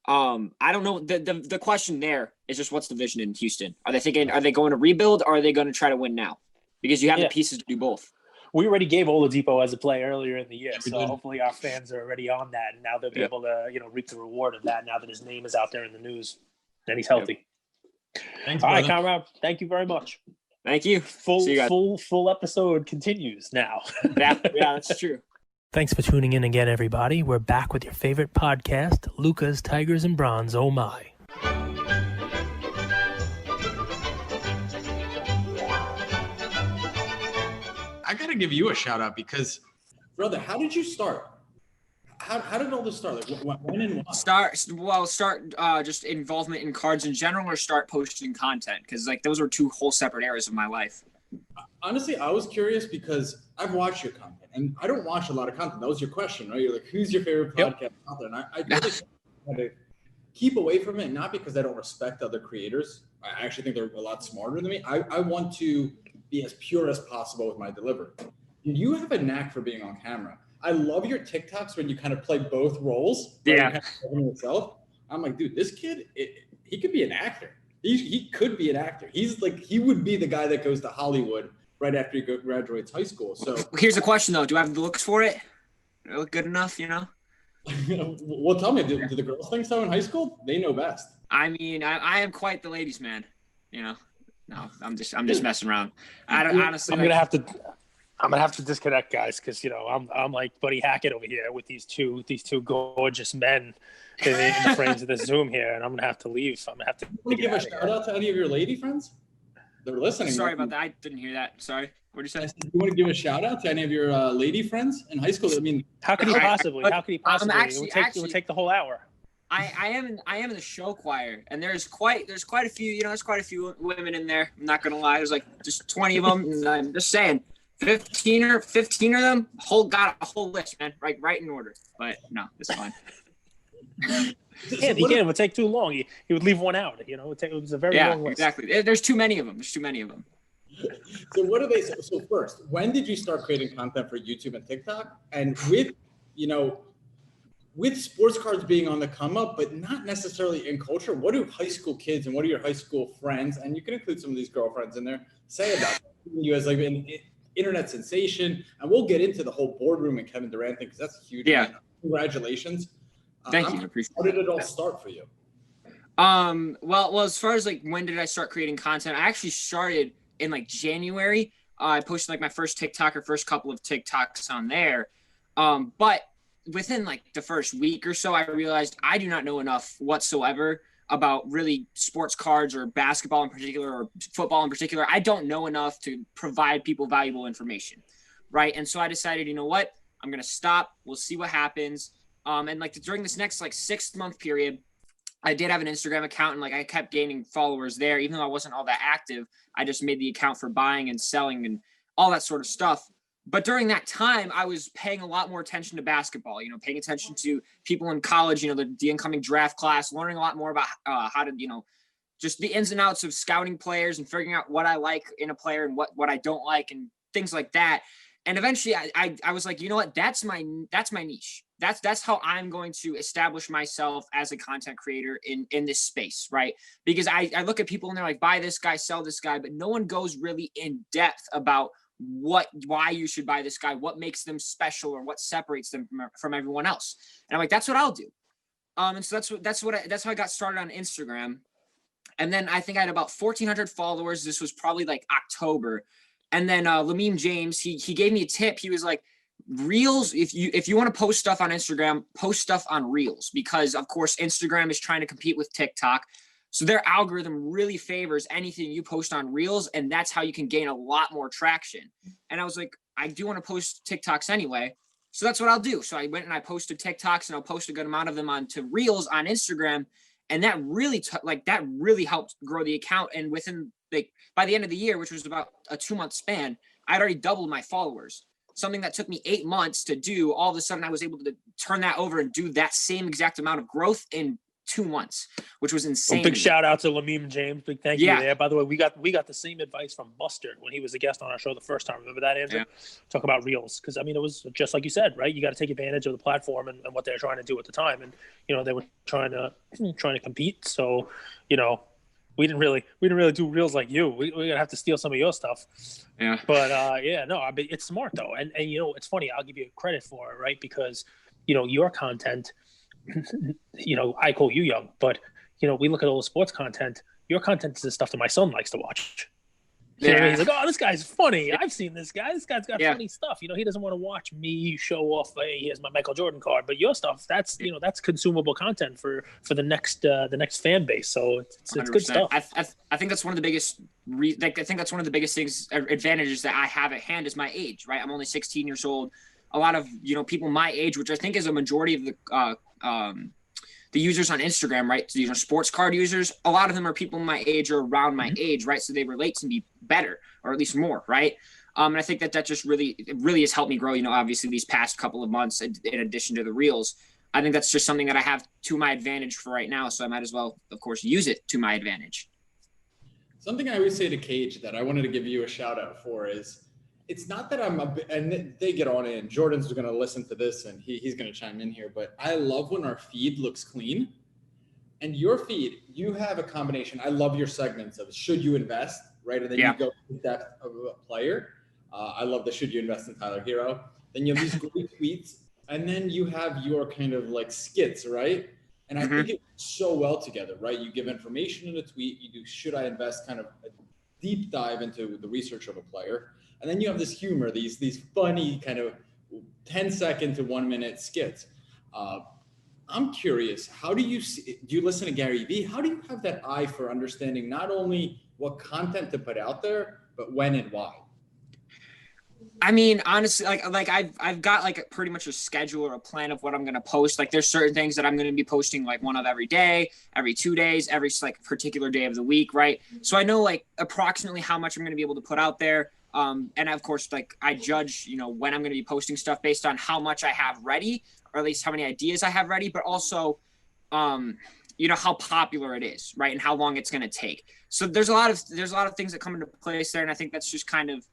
I don't know. The question there is just what's the vision in Houston? Are they going to rebuild or are they going to try to win now? Because you have the pieces to do both. We already gave Oladipo as a play earlier in the year, so hopefully our fans are already on that, and now they'll be able to, reap the reward of that now that his name is out there in the news. and he's healthy. Thanks, All right, brother. Conrad. Thank you very much. Thank you. See you guys. Full episode continues now. Yeah, that's true. Thanks for tuning in again, everybody. We're back with your favorite podcast, Luca's Tigers and Bronze. Oh my! I gotta give you a shout out because, Brother, how did you start? How did all this start? Like when and why? Start just involvement in cards in general, or start posting content, because like those are two whole separate areas of my life. Honestly, I was curious because I've watched your content, and I don't watch a lot of content. That was your question, right? You're like, who's your favorite podcast out there? And I really try to keep away from it, not because I don't respect other creators. I actually think they're a lot smarter than me. I want to be as pure as possible with my delivery. You have a knack for being on camera. I love your TikToks when you kind of play both roles. Yeah. Kind of yourself. I'm like, dude, this kid, he could be an actor. He could be an actor. He's like, he would be the guy that goes to Hollywood right after he graduates high school. So Here's the question though: do I have the looks for it? Do I look good enough? well, tell me, do the girls think so in high school? They know best. I mean, I am quite the ladies' man. No, I'm just messing around. I don't honestly. I'm gonna have to disconnect, guys, because I'm like Buddy Hackett over here with these two gorgeous men in the frames of the Zoom here, and I'm gonna have to leave. I'm gonna have to. Want to give a shout out to any of your lady friends? They're listening. Sorry about that. I didn't hear that. Sorry. What did you say? You want to give a shout out to any of your lady friends in high school? I mean, How could he possibly? Actually, it would take the whole hour. I am in the show choir, and there's quite a few. There's quite a few women in there. I'm not gonna lie. There's like just 20 of them, and I'm just saying. 15 of them, got a whole list, man, right in order. But no, it's fine. It would take too long. He would leave one out. It was a very long list. Exactly. There's too many of them. So what do they say? So first, when did you start creating content for YouTube and TikTok? And with sports cards being on the come up, but not necessarily in culture, what do high school kids and what do your high school friends, and you can include some of these girlfriends in there, say about you as like an internet sensation? And we'll get into the whole boardroom and Kevin Durant thing because that's huge. Yeah. Man. Congratulations. Thank you. I appreciate How did it all start for you? Well, as far as like when did I start creating content, I actually started in like January. I posted like my first first couple of TikToks on there. But within like the first week or so, I realized I do not know enough whatsoever about really sports cards or basketball in particular or football in particular. I don't know enough to provide people valuable information, right? And so I decided, you know what? I'm going to stop. We'll see what happens. And like during this next like 6-month period, I did have an Instagram account and like I kept gaining followers there, even though I wasn't all that active. I just made the account for buying and selling and all that sort of stuff. But during that time, I was paying a lot more attention to basketball, paying attention to people in college, the incoming draft class, learning a lot more about how to, just the ins and outs of scouting players and figuring out what I like in a player and what I don't like and things like that. And eventually I was like, you know what, that's my niche. That's how I'm going to establish myself as a content creator in this space, right? Because I look at people and they're like, buy this guy, sell this guy, but no one goes really in depth about why you should buy this guy, what makes them special or what separates them from everyone else. And I'm like, that's what I'll do. And so that's how I got started on Instagram. And then I think I had about 1,400 followers. This was probably like October. And then Lamine James, he gave me a tip. He was like, Reels, if you want to post stuff on Instagram, post stuff on Reels, because of course Instagram is trying to compete with TikTok. So their algorithm really favors anything you post on Reels, and that's how you can gain a lot more traction. And I was like, I do want to post TikToks anyway, so that's what I'll do. So I went and I posted TikToks, and I'll post a good amount of them onto Reels on Instagram, and that really really helped grow the account. And within by the end of the year, which was about a 2-month span, I'd already doubled my followers. Something that took me 8 months to do, all of a sudden I was able to turn that over and do that same exact amount of growth in 2 months, which was insane. Well, big shout out to Lamine James. Big thank you there. By the way, we got the same advice from Buster when he was a guest on our show the first time. Remember that, Andrew? Yeah. Talk about Reels. Because, I mean, it was just like you said, right? You got to take advantage of the platform and what they're trying to do at the time. And, they were trying to compete. So, we didn't really do Reels like you. We're going to have to steal some of your stuff. Yeah. But, I mean, it's smart, though. And it's funny. I'll give you credit for it, right? Because, your content – I call you young, but we look at all the sports content. Your content is the stuff that my son likes to watch. You know what I mean? He's like, oh, this guy's funny. I've seen this guy. This guy's got funny stuff. He doesn't want to watch me show off, hey, here's my Michael Jordan card. But your stuff, that's consumable content for the next fan base. So it's good stuff. I think that's one of the biggest things, advantages that I have at hand is my age, right? I'm only 16 years old. A lot of people my age, which I think is a majority of the users on Instagram, right? So, sports card users, a lot of them are people my age or around my age, right? So they relate to me better, or at least more, right? And I think that just really has helped me grow, obviously these past couple of months in addition to the reels. I think that's just something that I have to my advantage for right now. So I might as well, of course, use it to my advantage. Something I always say to Cage that I wanted to give you a shout out for is, it's not that and they get on in. Jordan's going to listen to this and he's going to chime in here, but I love when our feed looks clean. And your feed, you have a combination. I love your segments of should you invest, right? And then you go to the depth of a player. I love the should you invest in Tyler Hero. Then you have these great tweets. And then you have your kind of like skits, right? And I think it works so well together, right? You give information in a tweet. You do should I invest, kind of a deep dive into the research of a player. And then you have this humor, these funny kind of 10-second to 1 minute skits. I'm curious, how do you listen to Gary Vee? How do you have that eye for understanding not only what content to put out there, but when and why? I mean, honestly, like I've got like pretty much a schedule or a plan of what I'm going to post. Like there's certain things that I'm going to be posting like one of every day, every 2 days, every like particular day of the week, right? So I know like approximately how much I'm going to be able to put out there. And of course, like I judge, when I'm going to be posting stuff based on how much I have ready, or at least how many ideas I have ready, but also, how popular it is, right? And how long it's going to take. So there's a lot of things that come into place there. And I think that's just kind of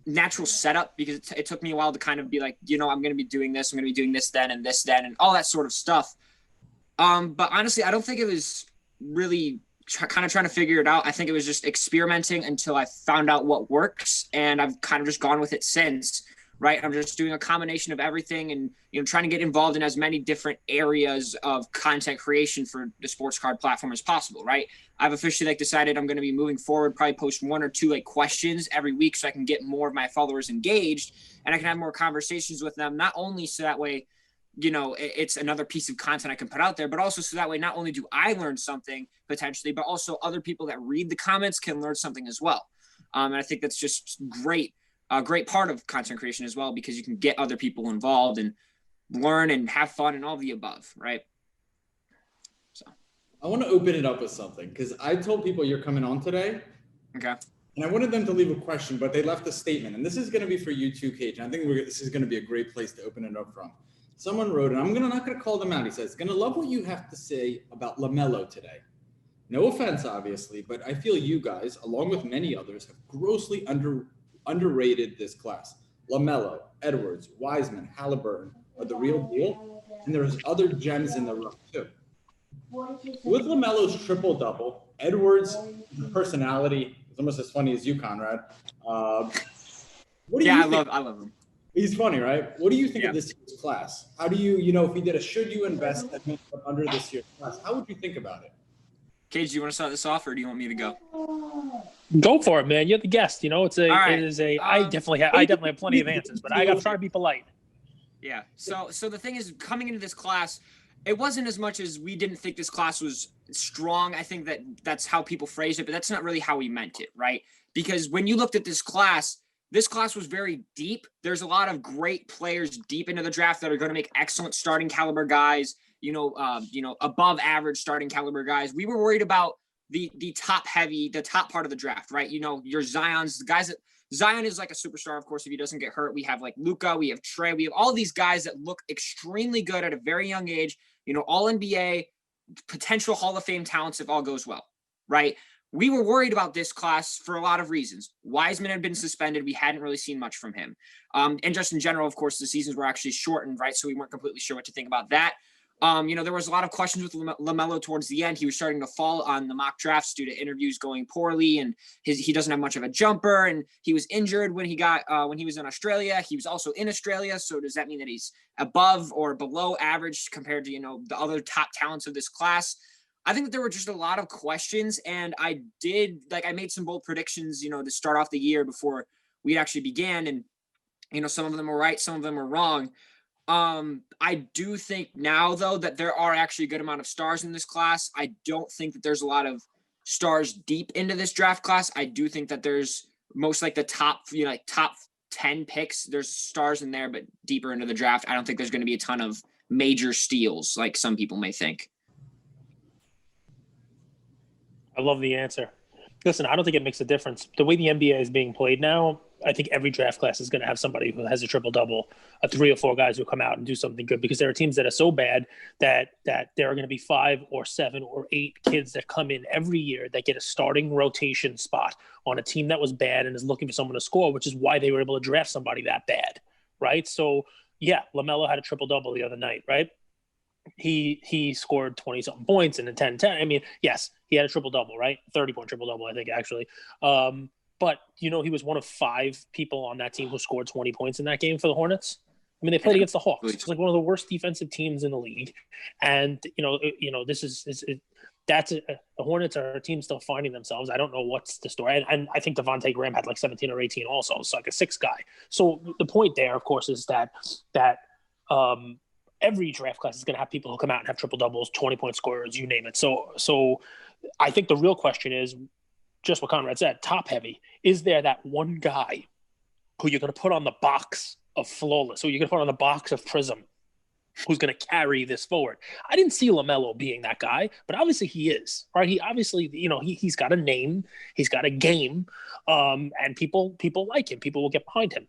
natural setup, because it took me a while to kind of be like, I'm going to be doing this, I'm going to be doing this then, and all that sort of stuff. But honestly, I don't think it was really kind of trying to figure it out. I think it was just experimenting until I found out what works, and I've kind of just gone with it since, right? I'm just doing a combination of everything and, trying to get involved in as many different areas of content creation for the sports card platform as possible, right? I've officially decided I'm going to be moving forward, probably post 1 or 2 questions every week so I can get more of my followers engaged and I can have more conversations with them, not only so that way, it's another piece of content I can put out there, but also so that way, not only do I learn something potentially, but also other people that read the comments can learn something as well. And I think that's just great. A great part of content creation as well, because you can get other people involved and learn and have fun and all the above, right? So I want to open it up with something, because I told people you're coming on today. Okay. And I wanted them to leave a question, but they left a statement. And this is going to be for you too, Cage. And I think this is going to be a great place to open it up from. Someone wrote, and I'm not going to call them out. He says, "Going to love what you have to say about LaMelo today. No offense, obviously, but I feel you guys, along with many others, have grossly underrated this class. LaMelo, Edwards, Wiseman, Halliburton are the real deal, and there's other gems in the rough too. With LaMelo's triple-double, Edwards' personality is almost as funny as you, Conrad. What do you think? I love him. He's funny, right? What do you think of this year's class? How do you, if he did a should you invest segment under this year's class, how would you think about it? Cage, do you want to start this off, or do you want me to go? Go for it, man. You're the guest. I right. definitely have plenty of answers, but I got to try to be polite. Yeah. So the thing is, coming into this class, it wasn't as much as we didn't think this class was strong. I think that's how people phrased it, but that's not really how we meant it, right? Because when you looked at this class was very deep. There's a lot of great players deep into the draft that are going to make excellent starting caliber guys, above average starting caliber guys. We were worried about the top part of the draft, right? Your Zion's, the guys that Zion is like a superstar, of course, if he doesn't get hurt. We have like Luka, we have Trey, we have all these guys that look extremely good at a very young age, all NBA, potential Hall of Fame talents if all goes well, right? We were worried about this class for a lot of reasons. Wiseman had been suspended. We hadn't really seen much from him. And just in general, of course, the seasons were actually shortened, right? So we weren't completely sure what to think about that. There was a lot of questions with LaMelo towards the end. He was starting to fall on the mock drafts due to interviews going poorly, and he doesn't have much of a jumper, and he was injured when he was in Australia. He was also in Australia, so does that mean that he's above or below average compared to the other top talents of this class? I think that there were just a lot of questions, and I made some bold predictions, to start off the year before we actually began, and some of them were right, some of them were wrong. I do think now, though, that there are actually a good amount of stars in this class. I don't think that there's a lot of stars deep into this draft class. I do think that there's most like the top 10 picks. There's stars in there, but deeper into the draft, I don't think there's going to be a ton of major steals like some people may think. I love the answer. Listen, I don't think it makes a difference. The way the NBA is being played now, I think every draft class is going to have somebody who has a triple-double, 3 or 4 guys who come out and do something good, because there are teams that are so bad that there are going to be 5 or 7 or 8 kids that come in every year that get a starting rotation spot on a team that was bad and is looking for someone to score, which is why they were able to draft somebody that bad, right? So, yeah, LaMelo had a triple-double the other night, right? He scored 20-something points and a 10-10. I mean, yes, he had a triple-double, right? 30-point triple-double, I think, actually. But, he was one of 5 people on that team who scored 20 points in that game for the Hornets. I mean, they played against the Hawks. It's like one of the worst defensive teams in the league. And, this is the Hornets are a team still finding themselves. I don't know what's the story. And I think Devontae Graham had like 17 or 18 also. It's like a 6 guy. So the point there, of course, is that every draft class is going to have people who come out and have triple doubles, 20-point scorers, you name it. So I think the real question is just what Conrad said, top heavy. Is there that one guy who you're going to put on the box of flawless, who you're going to put on the box of prism, who's going to carry this forward? I didn't see LaMelo being that guy, but obviously he is, right? He obviously, he's got a name, he's got a game, and people like him. People will get behind him.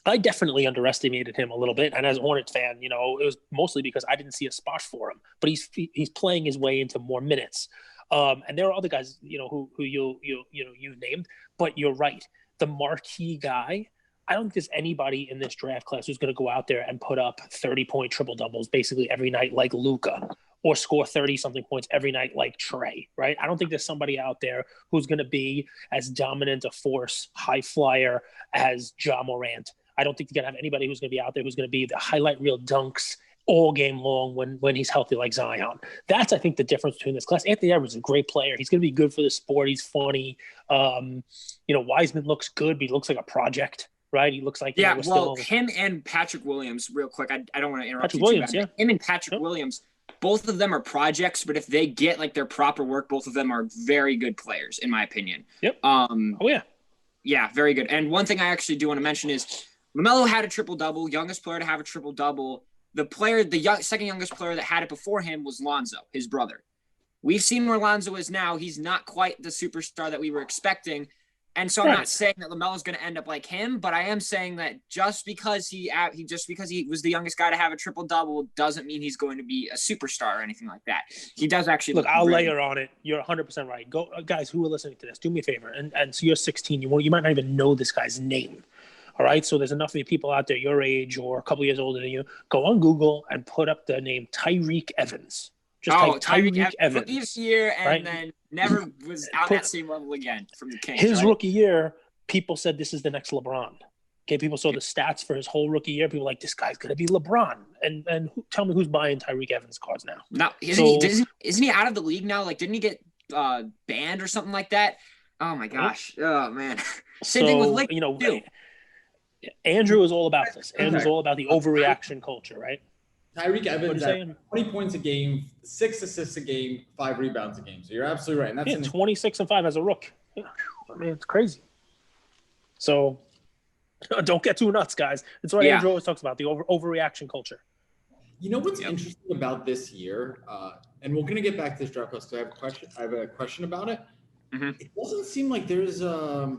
I definitely underestimated him a little bit, and as a Hornets fan, it was mostly because I didn't see a spot for him. But he's playing his way into more minutes, and there are other guys, who you named. But you're right, the marquee guy. I don't think there's anybody in this draft class who's going to go out there and put up 30-point triple doubles basically every night like Luka, or score 30-something points every night like Trey, right? I don't think there's somebody out there who's going to be as dominant a force, high flyer as Ja Morant. I don't think you're going to have anybody who's going to be out there who's going to be the highlight reel dunks all game long when he's healthy like Zion. That's, I think, the difference between this class. Anthony Edwards is a great player. He's going to be good for the sport. He's funny. Wiseman looks good, but he looks like a project, right? He looks like him and Patrick Williams, real quick. I don't want to interrupt Patrick you Williams, too bad. yeah. Him and Patrick Williams, both of them are projects, but if they get like their proper work, both of them are very good players, in my opinion. Yep. Yeah, very good. And one thing I actually do want to mention is LaMelo had a triple-double, youngest player to have a triple-double. The second youngest player that had it before him was Lonzo, his brother. We've seen where Lonzo is now. He's not quite the superstar that we were expecting. And so I'm not saying that LaMelo's going to end up like him, but I am saying that just because he was the youngest guy to have a triple-double doesn't mean he's going to be a superstar or anything like that. He does actually look. I'll layer on it. You're 100% right. Go, guys who are listening to this, do me a favor. And so you're 16. You might not even know this guy's name. All right, so there's enough of you people out there your age or a couple years older than you. Go on Google and put up the name Tyreke Evans. Just Tyreke Evans. Rookie this year, and right? Then never was on that same level again from the Kings. His rookie year, people said this is the next LeBron. Okay, people saw the stats for his whole rookie year. People were like, this guy's gonna be LeBron. And tell me who's buying Tyreke Evans cards now? Now isn't he out of the league now? Like, didn't he get banned or something like that? Oh my gosh! Oh man. Same thing with Lick, too. Andrew is all about this. Andrew's all about the overreaction culture, right? Tyreke Evans at 20 points a game, 6 assists a game, 5 rebounds a game. So you're absolutely right. And that's 26 and 5 as a rook. Yeah. I mean, it's crazy. So don't get too nuts, guys. That's what Andrew always talks about, the overreaction culture. You know what's interesting about this year, and we're going to get back to this draft class because I have a question about it. Mm-hmm. It doesn't seem like there's a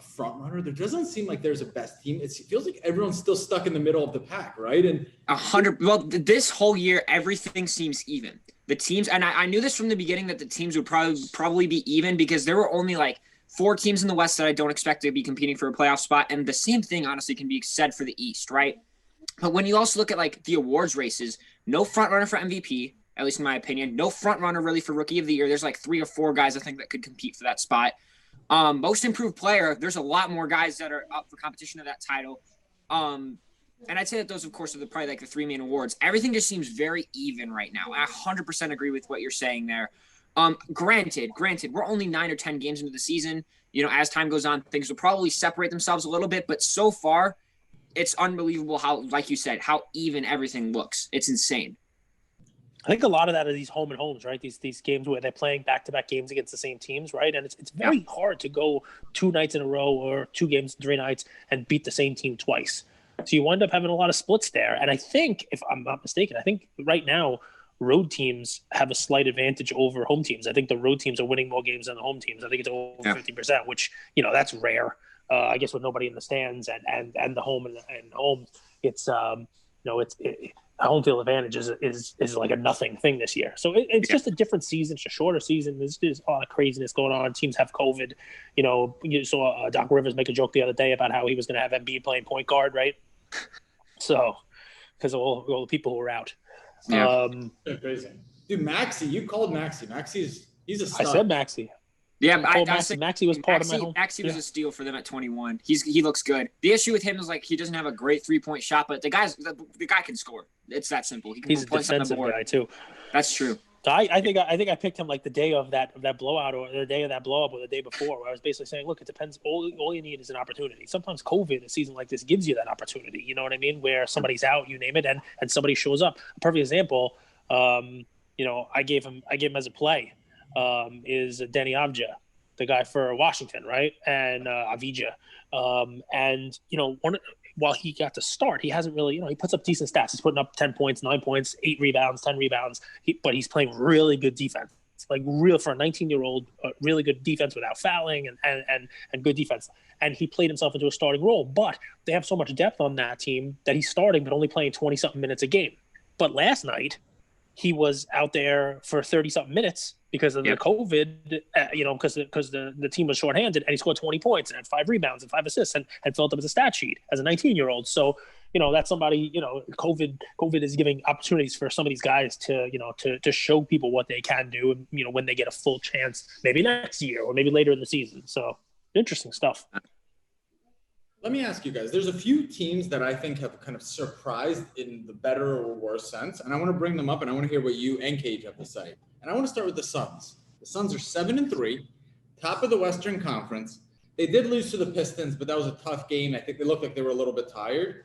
front runner. There doesn't seem like there's a best team. It feels like everyone's still stuck in the middle of the pack, right? And 100. Well, this whole year, everything seems even. The teams, and I knew this from the beginning that the teams would probably be even because there were only like 4 teams in the West that I don't expect to be competing for a playoff spot, and the same thing honestly can be said for the East, right? But when you also look at like the awards races, no front runner for MVP, at least in my opinion, no front runner really for Rookie of the Year. There's like 3 or 4 guys I think that could compete for that spot. Most improved player, there's a lot more guys that are up for competition of that title. And I'd say that those, of course, are probably like the three main awards. Everything just seems very even right now. I 100% agree with what you're saying there. Granted, we're only 9 or 10 games into the season. As time goes on, things will probably separate themselves a little bit. But so far, it's unbelievable how, like you said, how even everything looks. It's insane. I think a lot of that are these home and homes, right? These games where they're playing back-to-back games against the same teams, right? And it's very hard to go 2 nights in a row or 2 games, 3 nights and beat the same team twice. So you wind up having a lot of splits there. And I think, if I'm not mistaken, I think right now road teams have a slight advantage over home teams. I think the road teams are winning more games than the home teams. I think it's over 50%, which, that's rare. I guess with nobody in the stands and the home and home, it's home field advantage is like a nothing thing this year. So it's just a different season. It's a shorter season. There's a lot of craziness going on. Teams have COVID. You saw Doc Rivers make a joke the other day about how he was going to have Embiid playing point guard, right? So because of all the people who were out. Yeah. Crazy. Dude, Maxey, you called Maxey. He's a stud. I said Maxey. Yeah, Maxey was part of my home. Maxey was a steal for them at 21. He looks good. The issue with him is he doesn't have a great 3-point shot, but the guy can score. It's that simple. He's a defensive guy too. That's true. So I think I picked him the day of that blowout or the day of that blow up or the day before, where I was basically saying, look, it depends. All you need is an opportunity. Sometimes COVID, a season like this, gives you that opportunity. You know what I mean? Where somebody's out, you name it, and somebody shows up. A perfect example, I gave him as a play, is Denny Avdija, the guy for Washington, right? And Avdija, while he got to start, he hasn't really, he puts up decent stats. He's putting up 10 points, 9 points, 8 rebounds, 10 rebounds. But he's playing really good defense. Real for a 19-year-old, really good defense without fouling and good defense. And he played himself into a starting role. But they have so much depth on that team that he's starting, but only playing 20-something minutes a game. But last night, he was out there for 30-something minutes because of the COVID, because the team was shorthanded, and he scored 20 points and had 5 rebounds and 5 assists and filled up as a stat sheet as a 19-year-old. So, that's somebody, COVID is giving opportunities for some of these guys to show people what they can do, and, when they get a full chance, maybe next year or maybe later in the season. So interesting stuff. Let me ask you guys, there's a few teams that I think have kind of surprised in the better or worse sense, and I want to bring them up, and I want to hear what you and Cage have to say. And I want to start with the Suns. The Suns are 7-3, top of the Western Conference. They did lose to the Pistons, but that was a tough game. I think they looked like they were a little bit tired.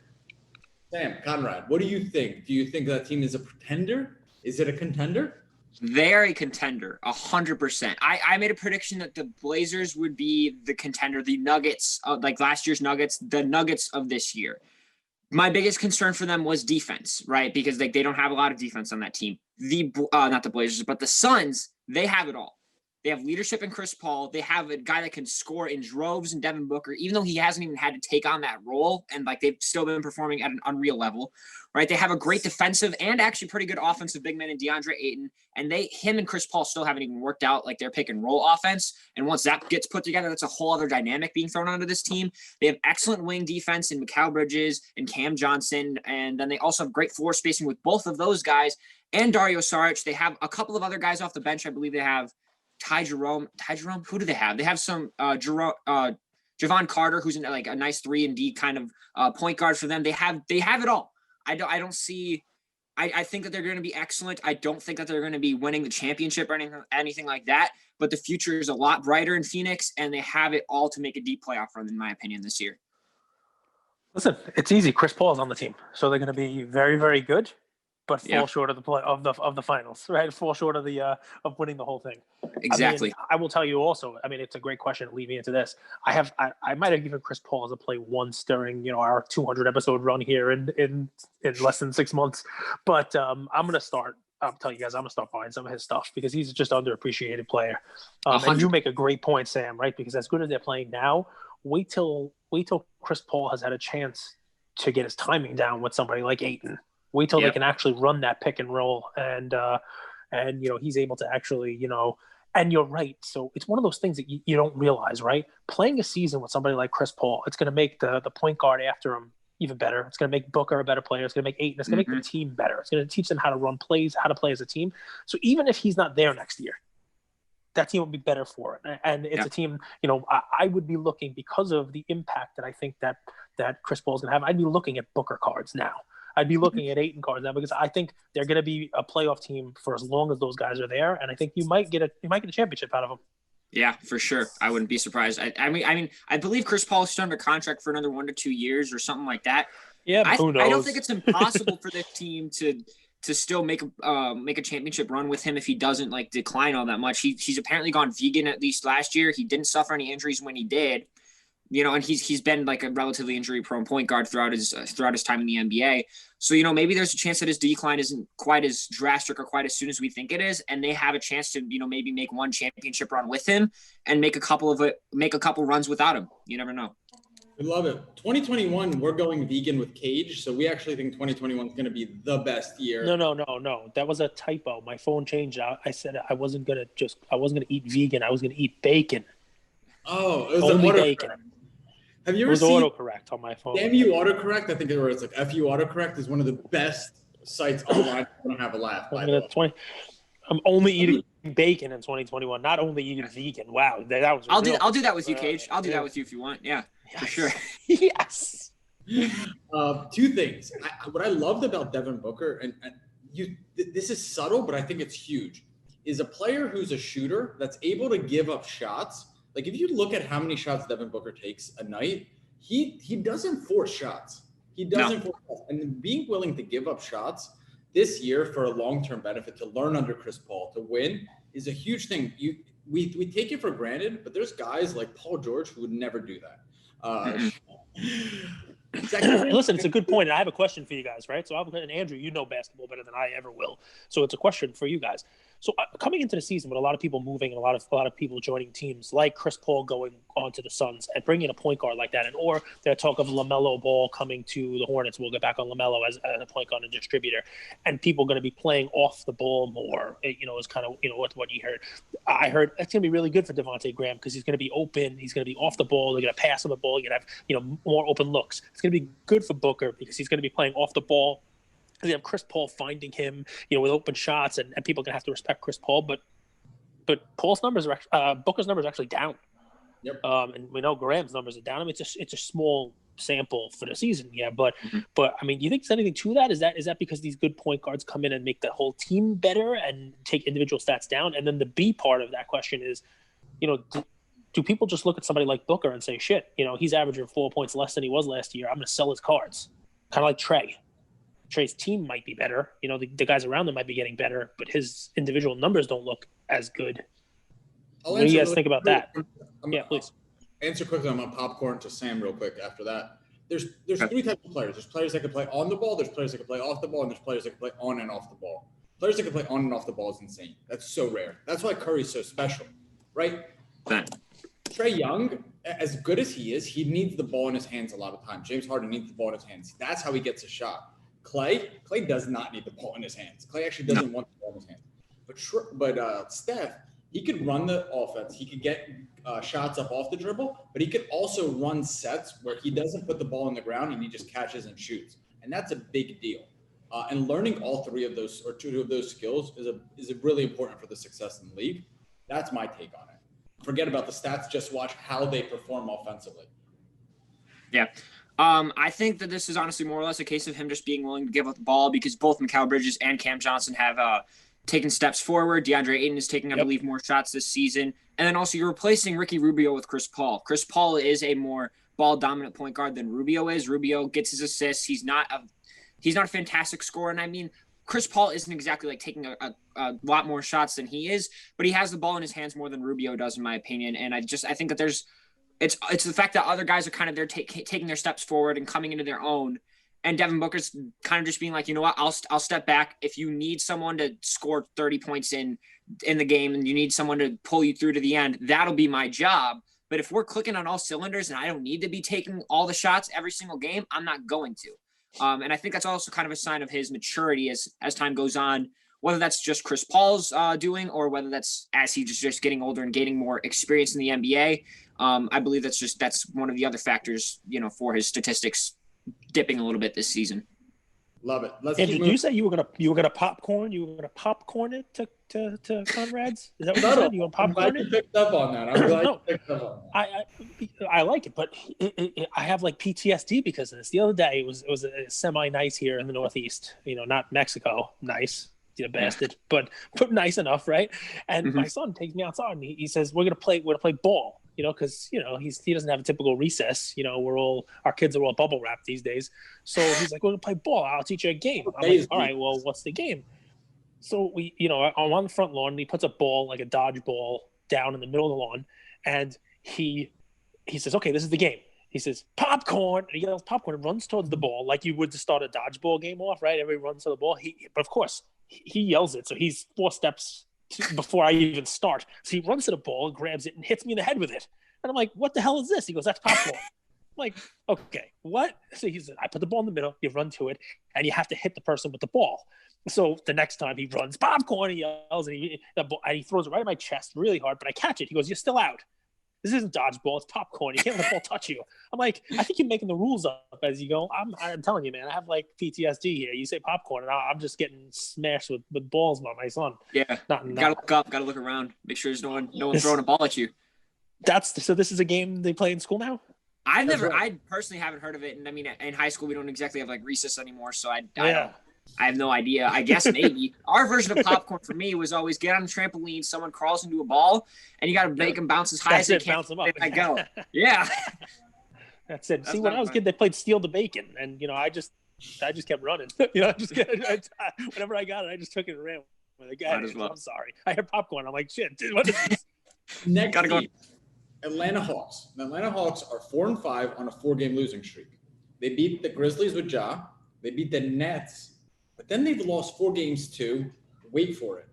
Sam, Conrad, what do you think? Do you think that team is a pretender? Is it a contender? They're a contender, 100%. I made a prediction that the Blazers would be the contender, the Nuggets, like last year's Nuggets, the Nuggets of this year. My biggest concern for them was defense, right? Because they don't have a lot of defense on that team. Not the Blazers, but the Suns, they have it all. They have leadership in Chris Paul. They have a guy that can score in droves in Devin Booker, even though he hasn't even had to take on that role. And they've still been performing at an unreal level, right? They have a great defensive and actually pretty good offensive big man in DeAndre Ayton. And him and Chris Paul still haven't even worked out their pick and roll offense. And once that gets put together, that's a whole other dynamic being thrown onto this team. They have excellent wing defense in Mikal Bridges and Cam Johnson. And then they also have great floor spacing with both of those guys and Dario Saric. They have a couple of other guys off the bench. I believe they have Ty Jerome, who do they have? They have some Javon Carter, who's a nice 3-and-D kind of point guard for them. They have it all. I don't see. I think that they're going to be excellent. I don't think that they're going to be winning the championship or anything like that. But the future is a lot brighter in Phoenix, and they have it all to make a deep playoff run, in my opinion, this year. Listen, it's easy. Chris Paul's on the team, so they're going to be very, very good, but fall short of the finals, right? Fall short of of winning the whole thing. Exactly. I will tell you also. It's a great question to lead me into this. I might have given Chris Paul as a play once during our 200 episode run here in less than 6 months, but I'm gonna start. I'll tell you guys, I'm gonna start buying some of his stuff because he's just underappreciated player. And you make a great point, Sam, right? Because as good as they're playing now, wait till Chris Paul has had a chance to get his timing down with somebody like Ayton. Wait till they can actually run that pick and roll, and he's able to actually And you're right. So it's one of those things that you don't realize, right? Playing a season with somebody like Chris Paul, it's going to make the point guard after him even better. It's going to make Booker a better player. It's going to make Ayton. It's going to make the team better. It's going to teach them how to run plays, how to play as a team. So even if he's not there next year, that team will be better for it. And it's a team, you know, I would be looking, because of the impact that I think that Chris Paul is going to have, I'd be looking at Booker cards now. I'd be looking at Ayton cards now, because I think they're going to be a playoff team for as long as those guys are there. And I think you might get a championship out of them. Yeah, for sure. I wouldn't be surprised. I mean, I believe Chris Paul is still under contract for another 1 to 2 years or something like that. Yeah, but who knows? I don't think it's impossible for this team to still make a championship run with him if he doesn't like decline all that much. He's apparently gone vegan at least last year. He didn't suffer any injuries when he did, you know, and he's been like a relatively injury prone point guard throughout his time in the NBA. So, you know, maybe there's a chance that his decline isn't quite as drastic or quite as soon as we think it is, and they have a chance to, you know, maybe make one championship run with him and make a couple runs without him. You never know. We love it. 2021, we're going vegan with Cage, so we actually think 2021 is going to be the best year. No. That was a typo. My phone changed out. I said I wasn't gonna eat vegan. I was gonna eat bacon. Oh, it was only bacon. Have you ever seen autocorrect on my phone? Damn You Autocorrect, I think it's like FU Autocorrect is one of the best sites online. I don't have a laugh. I'm only eating bacon in 2021, not only eating vegan. Wow, that was. I'll do that with you, Cage. I'll do that with you if you want. Yeah, yes. For sure. Yes. 2 things. What I loved about Devin Booker, and this is subtle, but I think it's huge, is a player who's a shooter that's able to give up shots. Like if you look at how many shots Devin Booker takes a night, he doesn't force shots. He doesn't force shots. And being willing to give up shots this year for a long-term benefit, to learn under Chris Paul, to win, is a huge thing. We take it for granted, but there's guys like Paul George who would never do that. Listen, it's a good point. And I have a question for you guys, right? So, and Andrew, you know basketball better than I ever will. So it's a question for you guys. So coming into the season with a lot of people moving and a lot of people joining teams like Chris Paul going on to the Suns and bringing a point guard like that, and or there's talk of LaMelo Ball coming to the Hornets. We'll get back on LaMelo as a point guard and distributor, and people going to be playing off the ball more. You know, is kind of, you know, what you heard. I heard that's going to be really good for Devontae Graham because he's going to be open. He's going to be off the ball. They're going to pass on the ball. You're going to have, you know, more open looks. It's going to be good for Booker because he's going to be playing off the ball. You have Chris Paul finding him, you know, with open shots, and people are going to have to respect Chris Paul. But Paul's numbers are Booker's numbers are actually down. Yep. And we know Graham's numbers are down. I mean, it's a small sample for the season, yeah. But I mean, do you think there's anything to that? Is that because these good point guards come in and make the whole team better and take individual stats down? And then the B part of that question is, you know, do people just look at somebody like Booker and say, shit, you know, he's averaging 4 points less than he was last year. I'm going to sell his cards, kind of like Trey. Trey's team might be better. You know, the guys around him might be getting better, but his individual numbers don't look as good. What do you guys think about that? Yeah, please. Answer quickly. I'm going to popcorn to Sam real quick after that. There's 3 types of players. There's players that can play on the ball, there's players that can play off the ball, and there's players that can play on and off the ball. Players that can play on and off the ball is insane. That's so rare. That's why Curry's so special, right? Trae Young, as good as he is, he needs the ball in his hands a lot of times. James Harden needs the ball in his hands. That's how he gets a shot. Clay does not need the ball in his hands. Clay actually doesn't want the ball in his hands. But Steph, he could run the offense. He could get shots up off the dribble, but he could also run sets where he doesn't put the ball on the ground and he just catches and shoots. And that's a big deal. And learning all 3 of those or 2 of those skills is really important for the success in the league. That's my take on it. Forget about the stats. Just watch how they perform offensively. Yeah. I think that this is honestly more or less a case of him just being willing to give up the ball because both Mikal Bridges and Cam Johnson have taken steps forward. DeAndre Ayton is taking, I believe, more shots this season. And then also you're replacing Ricky Rubio with Chris Paul. Chris Paul is a more ball-dominant point guard than Rubio is. Rubio gets his assists. He's not a fantastic scorer. And I mean, Chris Paul isn't exactly like taking a lot more shots than he is, but he has the ball in his hands more than Rubio does, in my opinion. And I think that it's the fact that other guys are kind of there taking their steps forward and coming into their own. And Devin Booker's kind of just being like, you know what, I'll step back. If you need someone to score 30 points in the game and you need someone to pull you through to the end, that'll be my job. But if we're clicking on all cylinders and I don't need to be taking all the shots every single game, I'm not going to. And I think that's also kind of a sign of his maturity as time goes on, whether that's just Chris Paul's doing or whether that's as he's just getting older and gaining more experience in the NBA. I believe that's one of the other factors, you know, for his statistics dipping a little bit this season. Love it. Let's Andrew, keep did you moving. say you were gonna popcorn? You were gonna popcorn it to Conrad's? Is that what you No, said? You gonna I'm glad popcorn you it? picked up on that. I'm glad No. you picked up on that. I like it, but I have like PTSD because of this. The other day it was a semi nice here in the Northeast. Not Mexico, nice, bastard, but nice enough, right? And my son takes me outside and he says we're gonna play ball. Because he doesn't have a typical recess. Our kids are all bubble wrapped these days. So he's like, we're gonna play ball. I'll teach you a game. I'm like, all right, well, what's the game? So I'm on the front lawn and he puts a ball, like a dodgeball, down in the middle of the lawn, and he says, okay, this is the game. He says, popcorn, and he yells popcorn and runs towards the ball like you would to start a dodgeball game off, right? Everybody runs to the ball. But of course, he yells it, so he's 4 steps before I even start. So he runs to the ball and grabs it and hits me in the head with it. And I'm like, what the hell is this? He goes, that's popcorn. I'm like, okay, what? So he said, I put the ball in the middle, you run to it, and you have to hit the person with the ball. So the next time he runs, popcorn, he yells, and he throws it right at my chest really hard, but I catch it. He goes, you're still out. This isn't dodgeball, it's popcorn. You can't let the ball touch you. I'm like, I think you're making the rules up as you go. I'm telling you, man, I have like PTSD here. You say popcorn, and I'm just getting smashed with balls by my son. Yeah, gotta look up, gotta look around, make sure there's no one throwing a ball at you. So this is a game they play in school now? I personally haven't heard of it, and I mean, in high school we don't exactly have like recess anymore, so I have no idea. I guess maybe our version of popcorn for me was always get on a trampoline, someone crawls into a ball, and you got to make them bounce as high as they can. Bounce them up. I go. Yeah. That's it. See, when I was a kid, they played steal the bacon, and I just kept running. Whenever I got it, I just took it and ran with it. I'm sorry. I heard popcorn. I'm like, shit, dude, what is this? Next Gotta go. team, Atlanta Hawks. The Atlanta Hawks are 4-5 on a 4-game losing streak. They beat the Grizzlies with Ja. They beat the Nets. But then they've lost 4 games to, wait for it,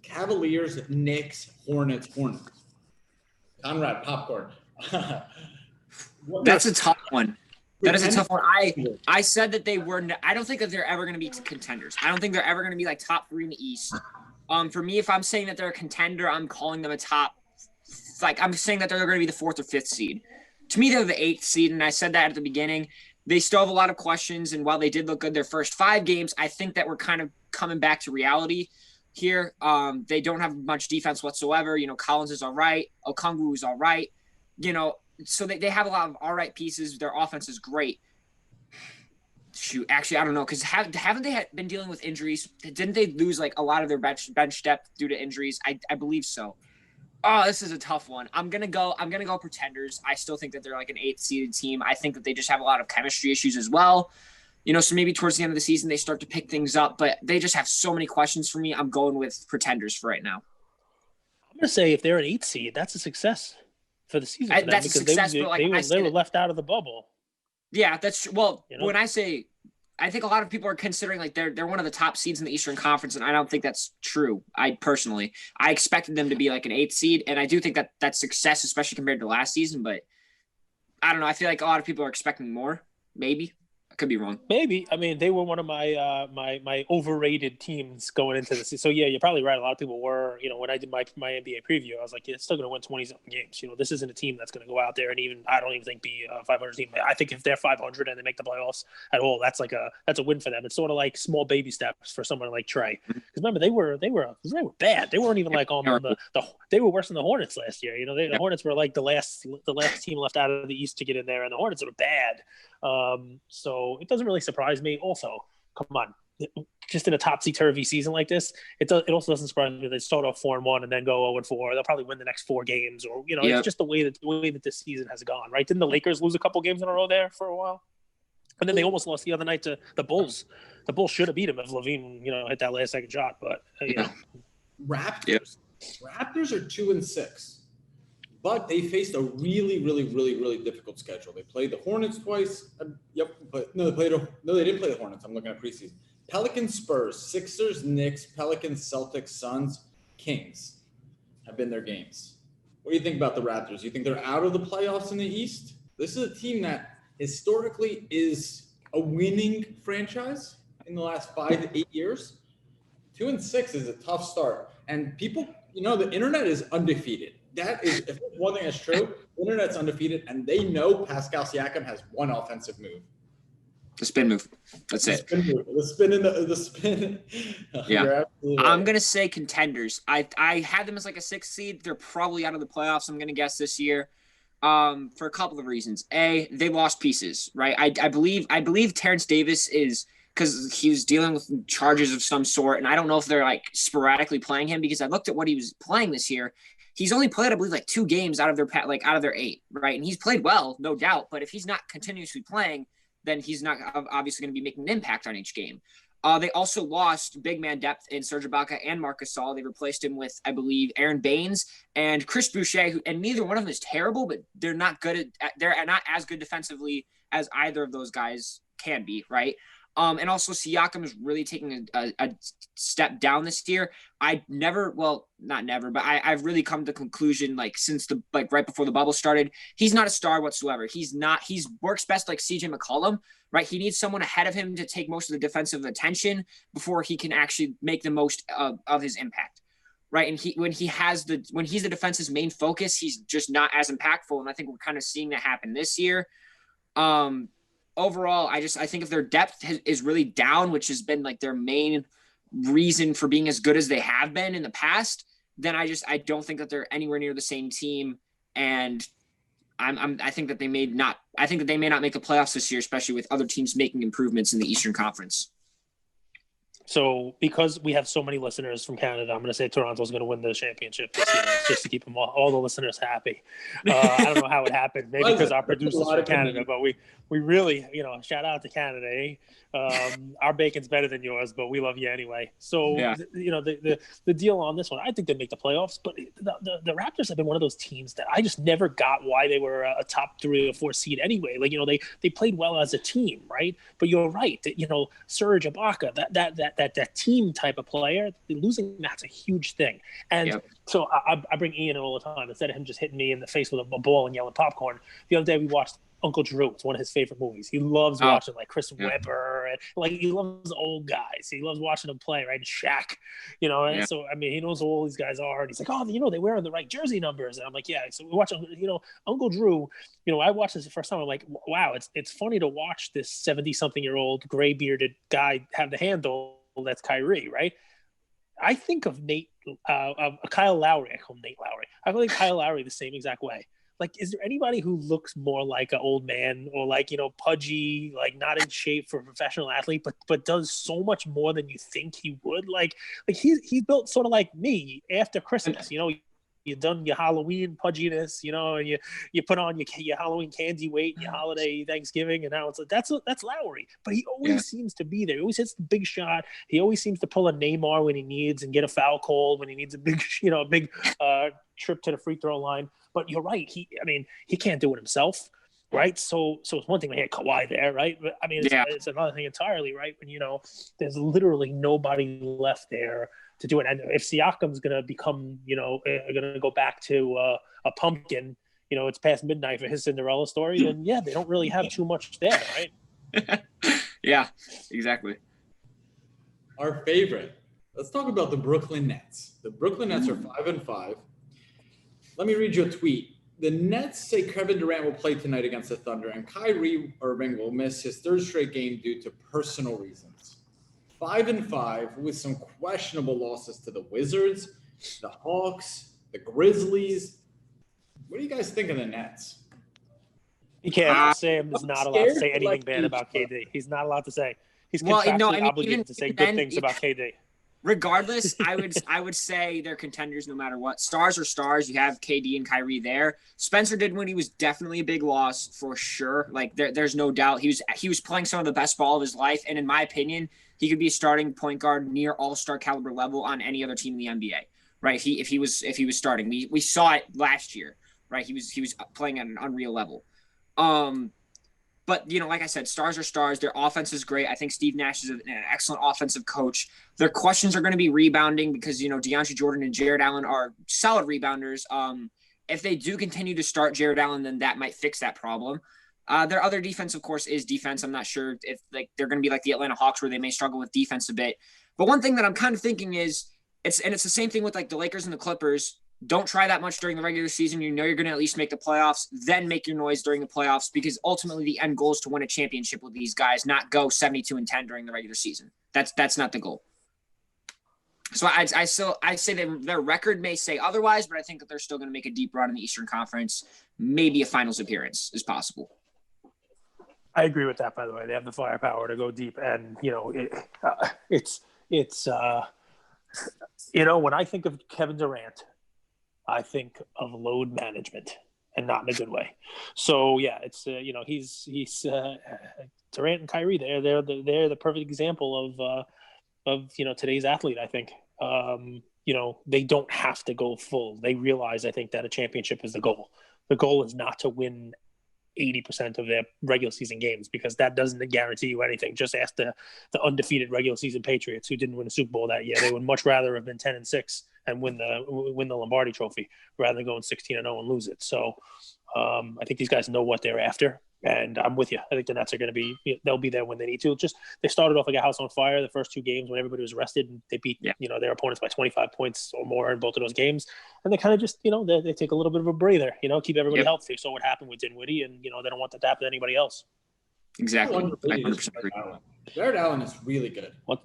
Cavaliers, Knicks, Hornets. Conrad, popcorn. That's a tough one. That is a tough one. I said that they were – I don't think that they're ever going to be contenders. I don't think they're ever going to be like top 3 in the East. For me, if I'm saying that they're a contender, I'm calling them a top – like I'm saying that they're going to be the 4th or 5th seed. To me, they're the 8th seed, and I said that at the beginning. They still have a lot of questions, and while they did look good their first 5 games, I think that we're kind of coming back to reality here. They don't have much defense whatsoever. Collins is all right. Okongwu is all right. So they have a lot of all right pieces. Their offense is great. Shoot, actually, I don't know, because haven't they been dealing with injuries? Didn't they lose like a lot of their bench depth due to injuries? I believe so. Oh, this is a tough one. I'm gonna go pretenders. I still think that they're like an 8th seeded team. I think that they just have a lot of chemistry issues as well. So maybe towards the end of the season they start to pick things up, but they just have so many questions for me. I'm going with pretenders for right now. I'm gonna say if they're an 8th seed, that's a success for the season. That's a success, but like they were left out of the bubble. Yeah, that's true. Well, when I say, I think a lot of people are considering like they're one of the top seeds in the Eastern Conference, and I don't think that's true. I expected them to be like an 8th seed, and I do think that that's success, especially compared to last season. But I don't know. I feel like a lot of people are expecting more. Maybe I could be wrong. Maybe. I mean, they were one of my my overrated teams going into this. So yeah, you're probably right. A lot of people were. When I did my NBA preview, I was like, it's still going to win 20-something games. This isn't a team that's going to go out there and I don't even think be a 500 team. I think if they're 500 and they make the playoffs at all, that's a win for them. It's sort of like small baby steps for someone like Trey. Because remember, they were bad. They weren't even like on they were worse than the Hornets last year. The Hornets were like the last team left out of the East to get in there, and the Hornets were bad. So it doesn't really surprise me. Also, come on, just in a topsy-turvy season like this, it also doesn't surprise me they start off 4-1 and then go 0-4. They'll probably win the next 4 games, or it's just the way that this season has gone, right? Didn't the Lakers lose a couple games in a row there for a while? And then they almost lost the other night to the Bulls. The Bulls should have beat them if LaVine, hit that last second shot, but Raptors. Yeah. Raptors are 2-6. But they faced a really, really, really, really difficult schedule. They played the Hornets twice. They didn't play the Hornets. I'm looking at preseason. Pelicans, Spurs, Sixers, Knicks, Pelicans, Celtics, Suns, Kings have been their games. What do you think about the Raptors? You think they're out of the playoffs in the East? This is a team that historically is a winning franchise in the last 5 to 8 years. 2-6 is a tough start. And people, the internet is undefeated. That is, if one thing is true, the internet's undefeated, and they know Pascal Siakam has one offensive move. The spin move. That's it. The spin. Yeah. You're absolutely right. I'm going to say contenders. I had them as like a 6th seed. They're probably out of the playoffs, I'm going to guess, this year. For a couple of reasons. A, they lost pieces, right? I believe Terrence Davis is, because he was dealing with charges of some sort, and I don't know if they're like sporadically playing him, because I looked at what he was playing this year. He's only played, I believe, like 2 games out of their 8, right? And he's played well, no doubt. But if he's not continuously playing, then he's not obviously going to be making an impact on each game. They also lost big man depth in Serge Ibaka and Marc Gasol. They replaced him with, I believe, Aaron Baines and Chris Boucher, and neither one of them is terrible, but they're not not as good defensively as either of those guys can be, right? And also Siakam is really taking a step down this year. I've really come to the conclusion, like since right before the bubble started, he's not a star whatsoever. He works best like CJ McCollum, right? He needs someone ahead of him to take most of the defensive attention before he can actually make the most of his impact. Right. And when he's the defense's main focus, he's just not as impactful. And I think we're kind of seeing that happen this year. Overall, I think if their depth is really down, which has been like their main reason for being as good as they have been in the past, then I don't think that they're anywhere near the same team. And I think that they may not make the playoffs this year, especially with other teams making improvements in the Eastern Conference. So because we have so many listeners from Canada, I'm going to say Toronto's going to win the championship this year, just to keep them all the listeners happy. I don't know how it happened. Maybe because our producer's from Canada, but we really, shout out to Canada. Eh? Our bacon's better than yours, but we love you anyway. So, yeah. The deal on this one, I think they make the playoffs, but the Raptors have been one of those teams that I just never got why they were a top 3 or 4 seed anyway. Like, they played well as a team, right? But you're right that, Serge Ibaka, that team type of player, losing that's a huge thing. And yep. So I bring Ian in all the time. Instead of him just hitting me in the face with a ball and yelling popcorn, the other day we watched Uncle Drew. It's one of his favorite movies. He loves watching like Chris Webber, and like he loves old guys. He loves watching them play, right? And Shaq, And so he knows who all these guys are, and he's like, oh, they wear the right jersey numbers, and I'm like, yeah. So we watch, Uncle Drew. I watched this the first time. I'm like, wow, it's funny to watch this 70-something-year-old gray bearded guy have the handle that's Kyrie, right? I think of Kyle Lowry. I call him Nate Lowry. I think Kyle Lowry the same exact way. Like, is there anybody who looks more like an old man or like, pudgy, like not in shape for a professional athlete, but does so much more than you think he would? Like he's built sort of like me after Christmas, you've done your Halloween pudginess, and you put on your Halloween candy weight, your holiday Thanksgiving, and now it's like, that's Lowry. But he always seems to be there. He always hits the big shot. He always seems to pull a Neymar when he needs and get a foul call when he needs a big trip to the free throw line. But you're right. He can't do it himself, right? So it's one thing when he had Kawhi there, right? But it's another thing entirely, right? When there's literally nobody left there to do it. And if Siakam's going to become, going to go back to a pumpkin, it's past midnight for his Cinderella story, then they don't really have too much there, right? Yeah, exactly. Our favorite. Let's talk about the Brooklyn Nets. The Brooklyn Nets are 5-5. Let me read you a tweet. The Nets say Kevin Durant will play tonight against the Thunder, and Kyrie Irving will miss his 3rd straight game due to personal reasons. 5-5 with some questionable losses to the Wizards, the Hawks, the Grizzlies. What do you guys think of the Nets? You can't. Sam is not allowed to say anything bad about KD. He's not allowed to say. He's contractually obligated to say good things about KD. Regardless, I would say they're contenders no matter what. Stars are stars. You have KD and Kyrie there. Spencer Dinwiddie was definitely a big loss for sure. Like there's no doubt he was playing some of the best ball of his life, and in my opinion, he could be a starting point guard near all-star caliber level on any other team in the NBA. Right? If he was starting, we saw it last year. Right? He was playing at an unreal level. But, like I said, stars are stars. Their offense is great. I think Steve Nash is an excellent offensive coach. Their questions are going to be rebounding because, DeAndre Jordan and Jared Allen are solid rebounders. If they do continue to start Jared Allen, then that might fix that problem. Their other defense, of course, is defense. I'm not sure if they're going to be like the Atlanta Hawks where they may struggle with defense a bit. But one thing that I'm kind of thinking is, it's the same thing with like the Lakers and the Clippers. Don't try that much during the regular season. You know you're going to at least make the playoffs, then make your noise during the playoffs, because ultimately the end goal is to win a championship with these guys, not go 72-10 during the regular season. That's not the goal. So I say that their record may say otherwise, but I think that they're still going to make a deep run in the Eastern Conference. Maybe a finals appearance is possible. I agree with that, by the way. They have the firepower to go deep. And, when I think of Kevin Durant, I think of load management, and not in a good way. So yeah, it's he's Durant and Kyrie. They're the perfect example of today's athlete. I think they don't have to go full. They realize, I think, that a championship is the goal. The goal is not to win 80% of their regular season games, because that doesn't guarantee you anything. Just ask the undefeated regular season Patriots who didn't win a Super Bowl that year. They would much rather have been 10-6 and win the Lombardi Trophy rather than going 16-0 and lose it. So I think these guys know what they're after, and I'm with you. I think the Nets are going to be, they'll be there when they need to. They started off like a house on fire the first two games when everybody was rested, and they beat their opponents by 25 points or more in both of those games. And they kind of just they take a little bit of a breather, keep everybody healthy. So what happened with Dinwiddie, and they don't want that to happen to anybody else. Exactly. 100% agree. Jared Allen is really good. What?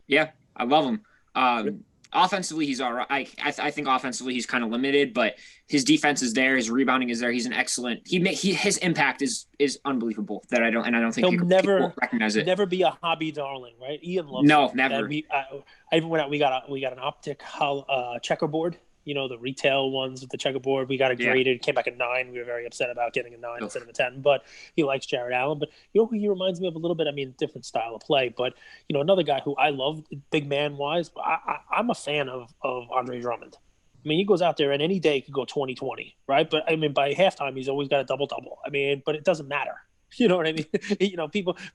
Yeah, I love him. Offensively, he's all right. I think offensively he's kind of limited, but his defense is there. His rebounding is there. He's an excellent. His impact is unbelievable. I don't think people recognize it. Never be a hobby darling, right? Ian loves it. Never. I even went out. We got an optic checkerboard. The retail ones with the checkerboard. We got it graded. It came back a 9. We were very upset about getting a 9 instead of a 10. But he likes Jared Allen. But who he reminds me of a little bit? I mean, different style of play. But another guy who I love, big man wise. I'm a fan of Andre Drummond. I mean, he goes out there and any day could go 20-20, right? But I mean, by halftime, he's always got a double-double. I mean, but it doesn't matter. You know what I mean?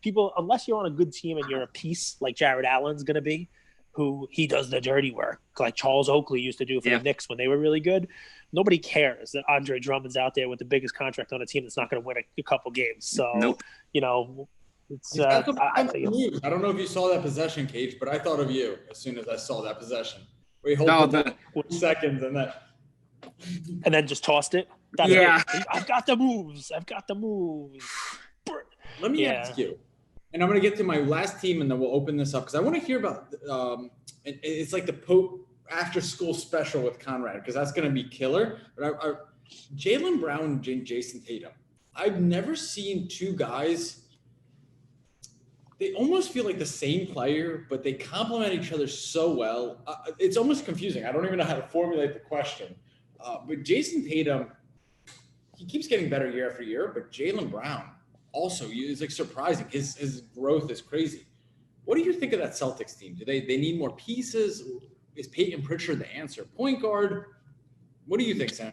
People, unless you're on a good team and you're a piece like Jared Allen's going to be, who he does the dirty work, like Charles Oakley used to do for the Knicks when they were really good. Nobody cares that Andre Drummond's out there with the biggest contract on a team that's not going to win a couple games. So, it's. I don't know if you saw that possession, Cage, but I thought of you as soon as I saw that possession. We hold 4 seconds and then just tossed it. That's it. I've got the moves. Let me ask you. And I'm going to get to my last team, and then we'll open this up because I want to hear about it's like the Pope after school special with Conrad, because that's going to be killer. But Jaylen Brown and Jason Tatum, I've never seen two guys. They almost feel like the same player, but they complement each other so well. It's almost confusing. I don't even know how to formulate the question. But Jason Tatum, he keeps getting better year after year, but Jaylen Brown also is like surprising. His growth is crazy. What do you think of that Celtics team? Do they need more pieces? Is Peyton Pritchard the answer? Point guard? What do you think, Sam?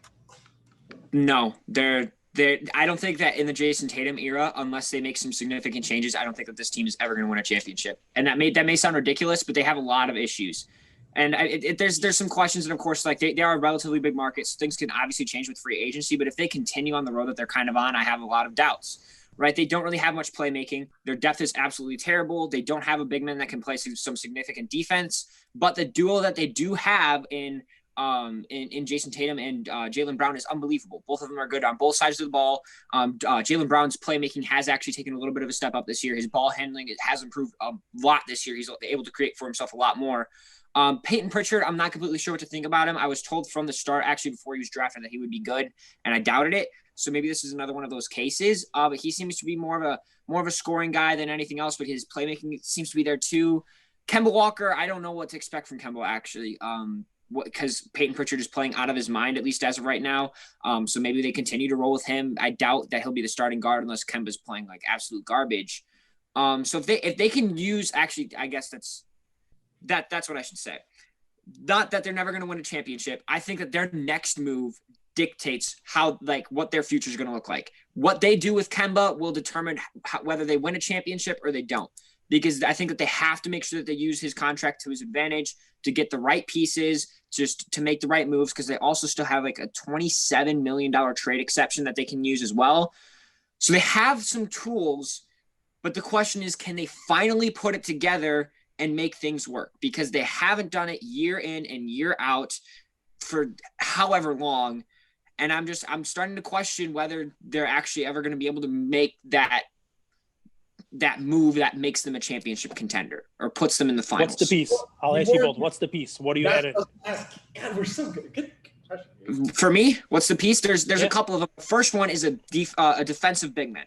No, I don't think that in the Jason Tatum era, unless they make some significant changes, I don't think that this team is ever going to win a championship. And that may sound ridiculous, but they have a lot of issues. And there's some questions, and of course, like they are relatively big markets. So things can obviously change with free agency, but if they continue on the road that they're kind of on, I have a lot of doubts. Right? They don't really have much playmaking. Their depth is absolutely terrible. They don't have a big man that can play some significant defense. But the duo that they do have in Jason Tatum and Jaylen Brown is unbelievable. Both of them are good on both sides of the ball. Jaylen Brown's playmaking has actually taken a little bit of a step up this year. His ball handling has improved a lot this year. He's able to create for himself a lot more. Peyton Pritchard, I'm not completely sure what to think about him. I was told from the start, actually before he was drafted, that he would be good, and I doubted it. So maybe this is another one of those cases. But he seems to be more of a scoring guy than anything else. But his playmaking seems to be there too. Kemba Walker, I don't know what to expect from Kemba actually, because Peyton Pritchard is playing out of his mind, at least as of right now. So maybe they continue to roll with him. I doubt that he'll be the starting guard unless Kemba's playing like absolute garbage. So if they can use, actually, I guess that's what I should say. Not that they're never going to win a championship. I think that their next move dictates what their future is going to look like. What they do with Kemba will determine whether they win a championship or they don't, because I think that they have to make sure that they use his contract to his advantage to get the right pieces, just to make the right moves, because they also still have like a $27 million trade exception that they can use as well. So they have some tools, but the question is, can they finally put it together and make things work? Because they haven't done it year in and year out. for however long. And I'm starting to question whether they're actually ever going to be able to make that move that makes them a championship contender or puts them in the finals. What's the piece? I'll ask you both. What's the piece? What do you add in? God, we're so good. Good. For me, what's the piece? There's a couple of them. The first one is a defensive big man.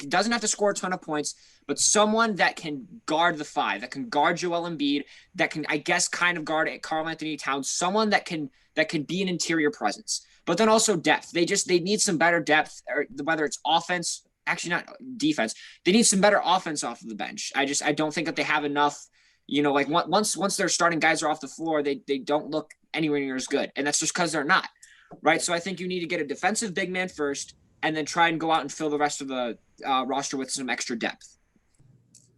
Doesn't have to score a ton of points, but someone that can guard the five, that can guard Joel Embiid, that can, I guess, kind of guard Karl Anthony Towns. Someone that can be an interior presence, but then also depth. They need some better depth, or whether it's offense. Actually, not defense. They need some better offense off of the bench. I don't think that they have enough. Like once their starting guys are off the floor, they don't look anywhere near as good, and that's just because they're not, right? So I think you need to get a defensive big man first, and then try and go out and fill the rest of the roster with some extra depth.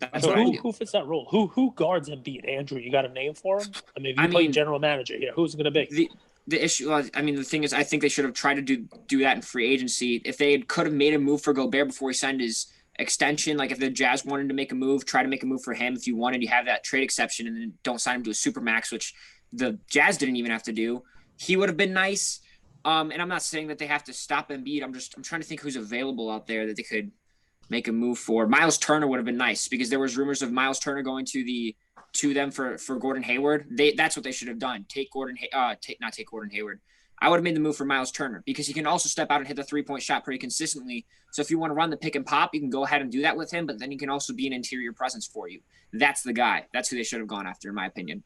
That's so what I do. Who fits that role? Who guards Embiid? Andrew, you got a name for him? I mean, if you play general manager here, who's it going to be? The issue, the thing is, I think they should have tried to do that in free agency. If they could have made a move for Gobert before he signed his extension, like if the Jazz wanted to make a move, try to make a move for him. If you wanted, you have that trade exception, and then don't sign him to a supermax, which the Jazz didn't even have to do. He would have been nice. And I'm not saying that they have to stop Embiid. I'm trying to think who's available out there that they could make a move for. Miles Turner would have been nice because there was rumors of Miles Turner going to them for Gordon Hayward. That's what they should have done. Not take Gordon Hayward. I would have made the move for Miles Turner because he can also step out and hit the 3-point shot pretty consistently. So if you want to run the pick and pop, you can go ahead and do that with him, but then he can also be an interior presence for you. That's the guy. That's who they should have gone after, in my opinion.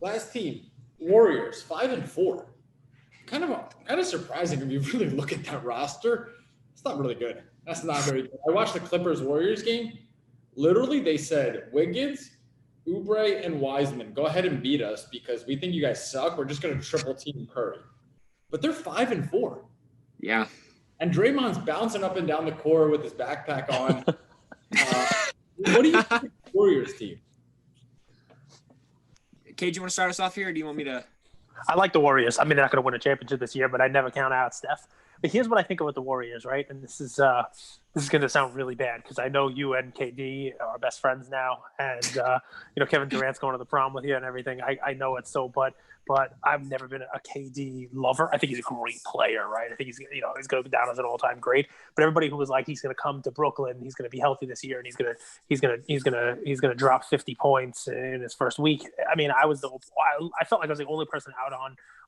Last team, Warriors, 5-4. Kind of surprising if you really look at that roster. It's not really good. That's not very good. I watched the Clippers-Warriors game. Literally, they said, Wiggins, Oubre, and Wiseman, go ahead and beat us because we think you guys suck. We're just going to triple team Curry. But they're 5-4. Yeah. And Draymond's bouncing up and down the court with his backpack on. What do you think of the Warriors team? Kate, do you want to start us off here, or do you want me to? I like the Warriors. I mean, they're not going to win a championship this year, but I never count out Steph. But here's what I think about the Warriors, right? And this is going to sound really bad because I know you and KD are best friends now, and Kevin Durant's going to the prom with you and everything. I know it's so, but I've never been a KD lover. I think he's a great player, right? I think he's going to go down as an all-time great. But everybody who was like he's going to come to Brooklyn, he's going to be healthy this year, and he's going to drop 50 points in his first week. I mean, I felt like I was the only person out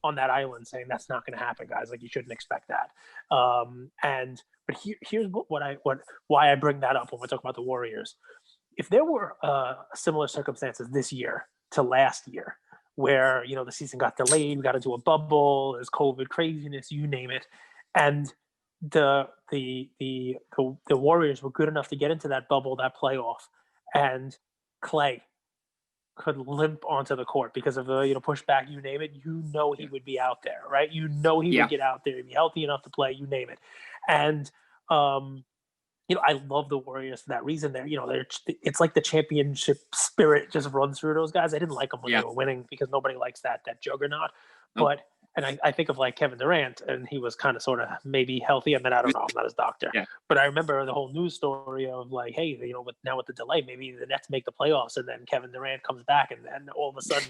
on that island saying that's not going to happen, guys. Like you shouldn't expect that. But here's why I bring that up when we're talking about the Warriors. If there were similar circumstances this year to last year, where the season got delayed, we got into a bubble, there's COVID craziness, you name it, and the Warriors were good enough to get into that bubble, that playoff, and Clay could limp onto the court because of the pushback, you name it. He would be out there, right? He would get out there, he'd be healthy enough to play, you name it. And I love the Warriors for that reason. It's like the championship spirit just runs through those guys. I didn't like them when they were winning because nobody likes that juggernaut. But I think of like Kevin Durant, and he was kind of sort of maybe healthy. I mean, I don't know, I'm not his doctor. Yeah. But I remember the whole news story of like, hey, with the delay, maybe the Nets make the playoffs, and then Kevin Durant comes back, and then all of a sudden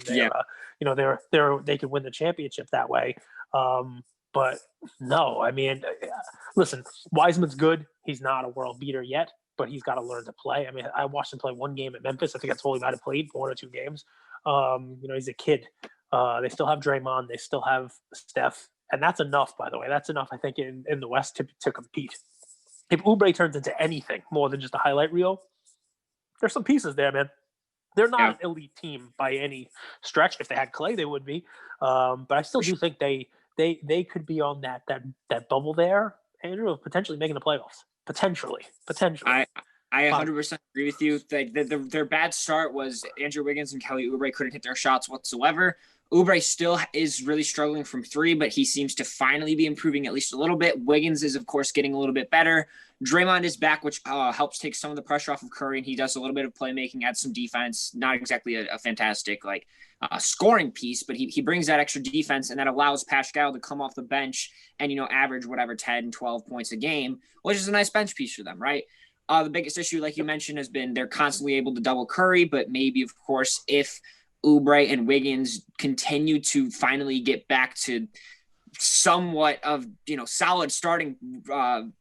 they could win the championship that way. But no, I mean, listen, Wiseman's good. He's not a world beater yet, but he's got to learn to play. I mean, I watched him play one game at Memphis. I think that's all he might have played, 1 or 2 games. He's a kid. They still have Draymond. They still have Steph. And that's enough, by the way. That's enough, I think, in the West to compete. If Oubre turns into anything more than just a highlight reel, there's some pieces there, man. They're not an elite team by any stretch. If they had Clay, they would be. But I still do think they could be on that bubble there, Andrew, of potentially making the playoffs. Potentially. I 100% agree with you. Their bad start was Andrew Wiggins and Kelly Oubre couldn't hit their shots whatsoever. Oubre still is really struggling from 3, but he seems to finally be improving at least a little bit. Wiggins is, of course, getting a little bit better. Draymond is back, which helps take some of the pressure off of Curry, and he does a little bit of playmaking, adds some defense. Not exactly a fantastic scoring piece, but he brings that extra defense, and that allows Pascal to come off the bench and average whatever 10, 12 points a game, which is a nice bench piece for them, right? The biggest issue, like you mentioned, has been they're constantly able to double Curry, but maybe, of course, if Oubre and Wiggins continue to finally get back to somewhat of, solid starting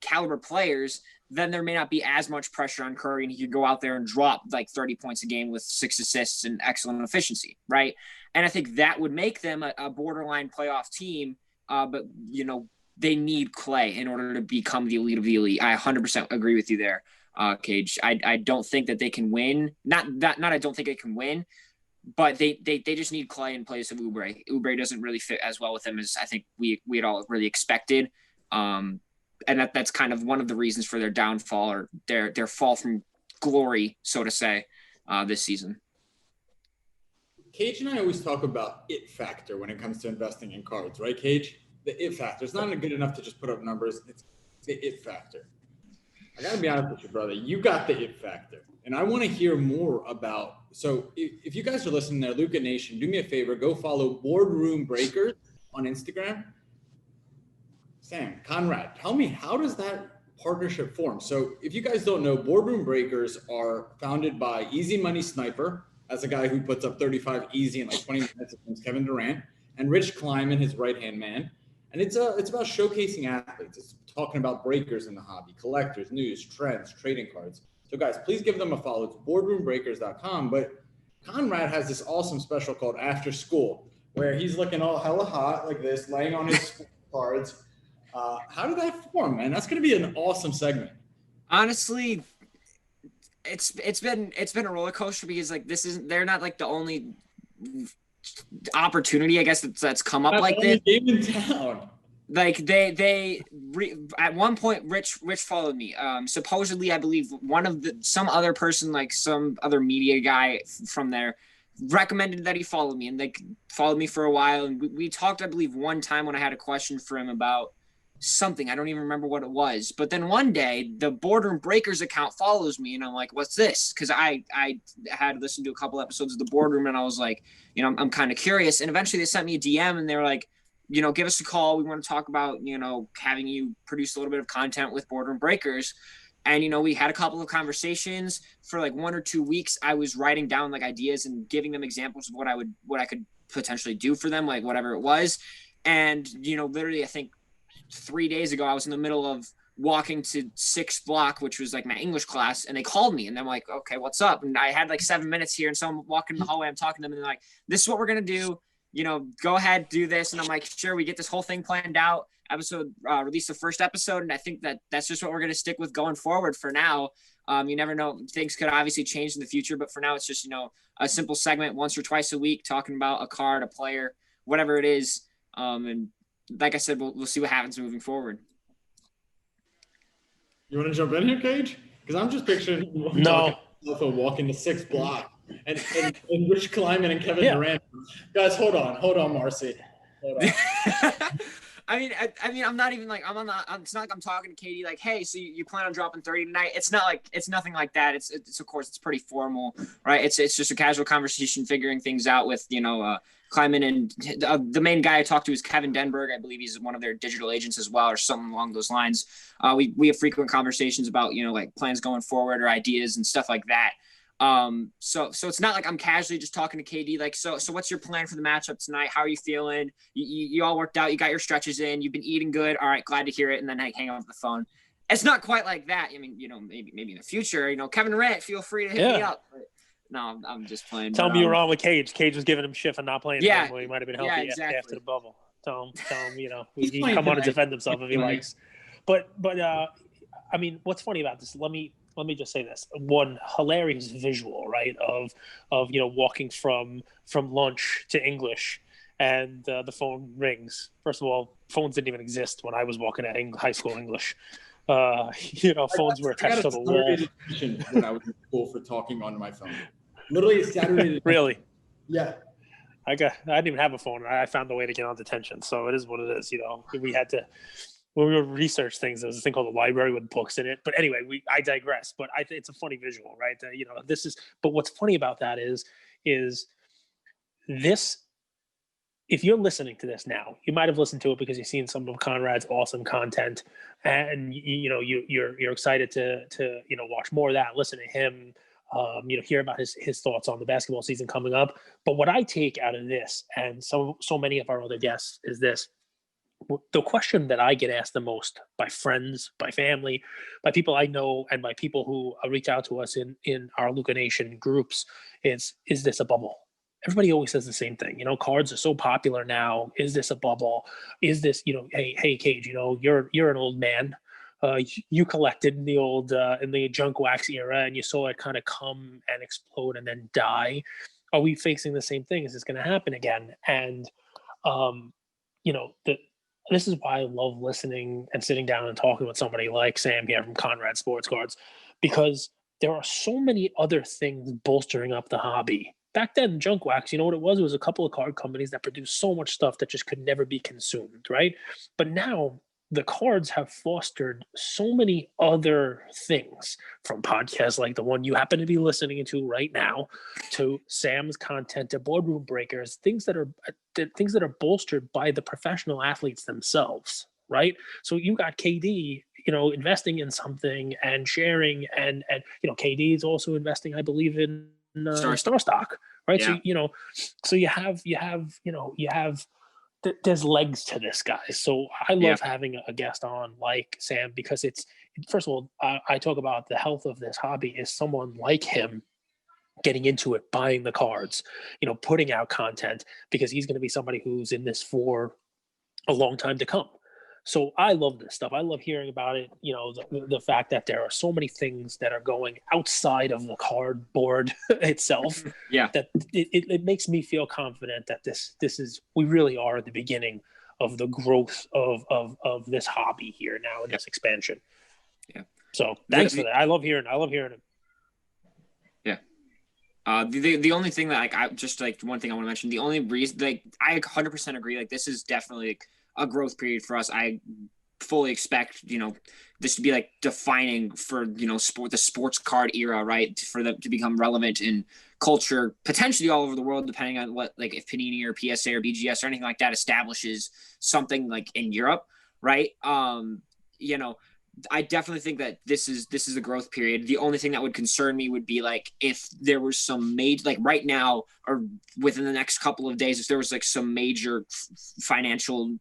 caliber players, then there may not be as much pressure on Curry, and he could go out there and drop like 30 points a game with 6 assists and excellent efficiency, right? And I think that would make them a borderline playoff team. But they need Clay in order to become the elite of the elite. I 100% agree with you there, Cage. I don't think that they can win. Not I don't think they can win, but they just need Clay in place of Oubre. Oubre doesn't really fit as well with him as I think we had all really expected. And that's kind of one of the reasons for their downfall or their fall from glory, so to say, this season. Cage and I always talk about it factor when it comes to investing in cards, right, Cage? The it factor. It's not good enough to just put up numbers. It's the it factor. I got to be honest with you, brother. You got the it factor. And I want to hear more about. So if you guys are listening there, Luca Nation, do me a favor. Go follow Boardroom Breakers on Instagram. Sam, Conrad, tell me, how does that partnership form? So if you guys don't know, Boardroom Breakers are founded by Easy Money Sniper. That's a guy who puts up 35 easy in like 20 minutes against Kevin Durant, and Rich Kleiman, his right-hand man. And it's about showcasing athletes. It's talking about breakers in the hobby, collectors, news, trends, trading cards. So guys, please give them a follow. It's boardroombreakers.com. But Conrad has this awesome special called After School, where he's looking all hella hot like this, laying on his cards. How did that form, man? That's going to be an awesome segment. Honestly, it's been a roller coaster because like they're not like the only opportunity, I guess, that's come up like this. Game in town. Like at one point, Rich followed me. Supposedly, I believe some other person, like some other media guy from there, recommended that he follow me, and like followed me for a while. And we talked, I believe, one time when I had a question for him about something. I don't even remember what it was. But then one day, the Boardroom Breakers account follows me, and I'm like, what's this? Because I had listened to a couple episodes of the Boardroom, and I was like, I'm kind of curious. And eventually they sent me a DM, and they were like, give us a call. We want to talk about, having you produce a little bit of content with Boardroom Breakers. And, we had a couple of conversations for like 1 or 2 weeks. I was writing down like ideas and giving them examples of what I could potentially do for them, like whatever it was. And, literally, I think 3 days ago, I was in the middle of walking to 6th block, which was like my English class, and they called me, and I'm like, okay, what's up? And I had like 7 minutes here, and so I'm walking in the hallway, I'm talking to them, and they're like, this is what we're going to do. Go ahead, do this. And I'm like, sure, we get this whole thing planned out. Release the first episode. And I think that's just what we're going to stick with going forward for now. You never know. Things could obviously change in the future, but for now it's just, a simple segment once or twice a week, talking about a card, a player, whatever it is. And like I said, we'll see what happens moving forward. You want to jump in here, Cage? Because I'm just picturing walking the 6th block. And Rich Kleiman and Kevin Durant. Guys, hold on, Marcy. Hold on. I mean, I'm not even like it's not like I'm talking to Katie like, hey, so you plan on dropping 30 tonight? It's nothing like that. It's of course it's pretty formal, right? It's just a casual conversation, figuring things out with Kleiman, and the main guy I talked to is Kevin Denberg. I believe he's one of their digital agents as well, or something along those lines. We have frequent conversations about like plans going forward or ideas and stuff like that. So it's not like I'm casually just talking to KD, like, so what's your plan for the matchup tonight? How are you feeling? You all worked out, you got your stretches in, you've been eating good. All right, glad to hear it. And then I hang up the phone. It's not quite like that. I mean, maybe in the future, Kevin Durant, feel free to hit me up. But no, I'm just playing. Tell me you were on with Cage. Cage was giving him shit for not playing. Yeah, he might have been healthy exactly. after the bubble. Tell him, he can come on and defend himself if he likes. But I mean, what's funny about this? Let me just say this. One hilarious visual, right, of walking from lunch to English, and the phone rings. First of all, phones didn't even exist when I was walking at high school English. Phones were attached to the wall. When I was in school for talking on my phone. Literally Saturday. Really? Yeah. I didn't even have a phone. I found a way to get on detention. So it is what it is. We had to. When we would research things, there was a thing called the library with books in it. But anyway, I digress. But it's a funny visual, right? This is. But what's funny about that is this. If you're listening to this now, you might have listened to it because you've seen some of Conrad's awesome content, and you're excited to watch more of that, listen to him hear about his thoughts on the basketball season coming up. But what I take out of this, and so many of our other guests, is this. The question that I get asked the most by friends, by family, by people I know, and by people who reach out to us in our Luca Nation groups is this a bubble? Everybody always says the same thing. Cards are so popular now. Is this a bubble? Is this, hey, Cage, you're an old man. You collected in the junk wax era, and you saw it kind of come and explode and then die. Are we facing the same thing? Is this going to happen again? And this is why I love listening and sitting down and talking with somebody like Sam here from Conrad Sportscards, because there are so many other things bolstering up the hobby. Back then, junk wax, you know what it was? It was a couple of card companies that produced so much stuff that just could never be consumed, right? But now the cards have fostered so many other things, from podcasts like the one you happen to be listening to right now, to Sam's content, to Boardroom Breakers, things that are bolstered by the professional athletes themselves, right? So you got KD, investing in something and sharing, and KD is also investing, I believe, in Star Stock, right? Yeah. So you have there's legs to this, guys. So I love having a guest on like Sam, because it's, first of all, I talk about the health of this hobby is someone like him getting into it, buying the cards, putting out content, because he's going to be somebody who's in this for a long time to come. So I love this stuff. I love hearing about it. The fact that there are so many things that are going outside of the cardboard itself. Yeah. That it makes me feel confident that we really are at the beginning of the growth of this hobby here now in this expansion. Yeah. So thanks for that. I love hearing it. Yeah. The only thing that I just one thing I want to mention, the only reason I 100% agree, this is definitely a growth period for us. I fully expect, this to be defining for, the sports card era, right? For them to become relevant in culture, potentially all over the world, depending on what, if Panini or PSA or BGS or anything like that establishes something in Europe, right? I definitely think that this is a growth period. The only thing that would concern me would be if there was some major, right now or within the next couple of days, if there was some major financial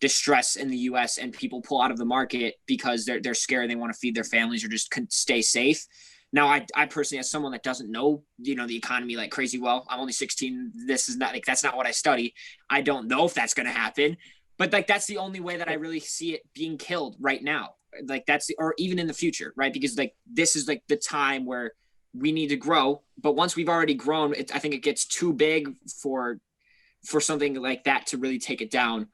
distress in the U.S. and people pull out of the market because they're scared, they want to feed their families or just stay safe. Now, I personally, as someone that doesn't know, the economy crazy well, I'm only 16. This is not that's not what I study. I don't know if that's going to happen, but that's the only way that I really see it being killed right now. Or even in the future, right? Because this is the time where we need to grow. But once we've already grown, I think it gets too big for something like that to really take it down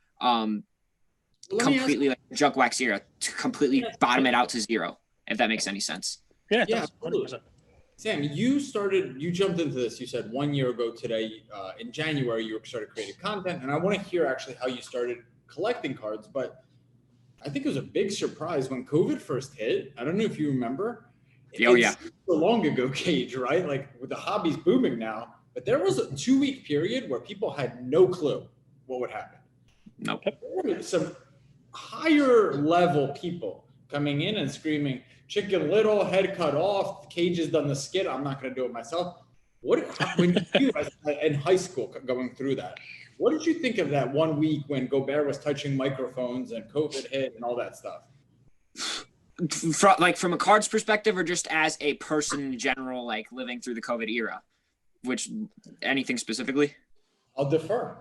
completely, junk wax era, to completely bottom it out to zero, if that makes any sense. Yeah, absolutely. Sam, you jumped into this, you said 1 year ago today, in January, you started creating content. And I want to hear actually how you started collecting cards, but I think it was a big surprise when COVID first hit. I don't know if you remember. It's so long ago, Cage, right? With the hobbies booming now. But there was a 2-week period where people had no clue what would happen. Nope. Some higher level people coming in and screaming, Chicken Little, head cut off, Cage has done the skit, I'm not going to do it myself. When you in high school going through that, what did you think of that 1 week when Gobert was touching microphones and COVID hit and all that stuff? From a cards perspective, or just as a person in general, living through the COVID era? Which, anything specifically? I'll defer.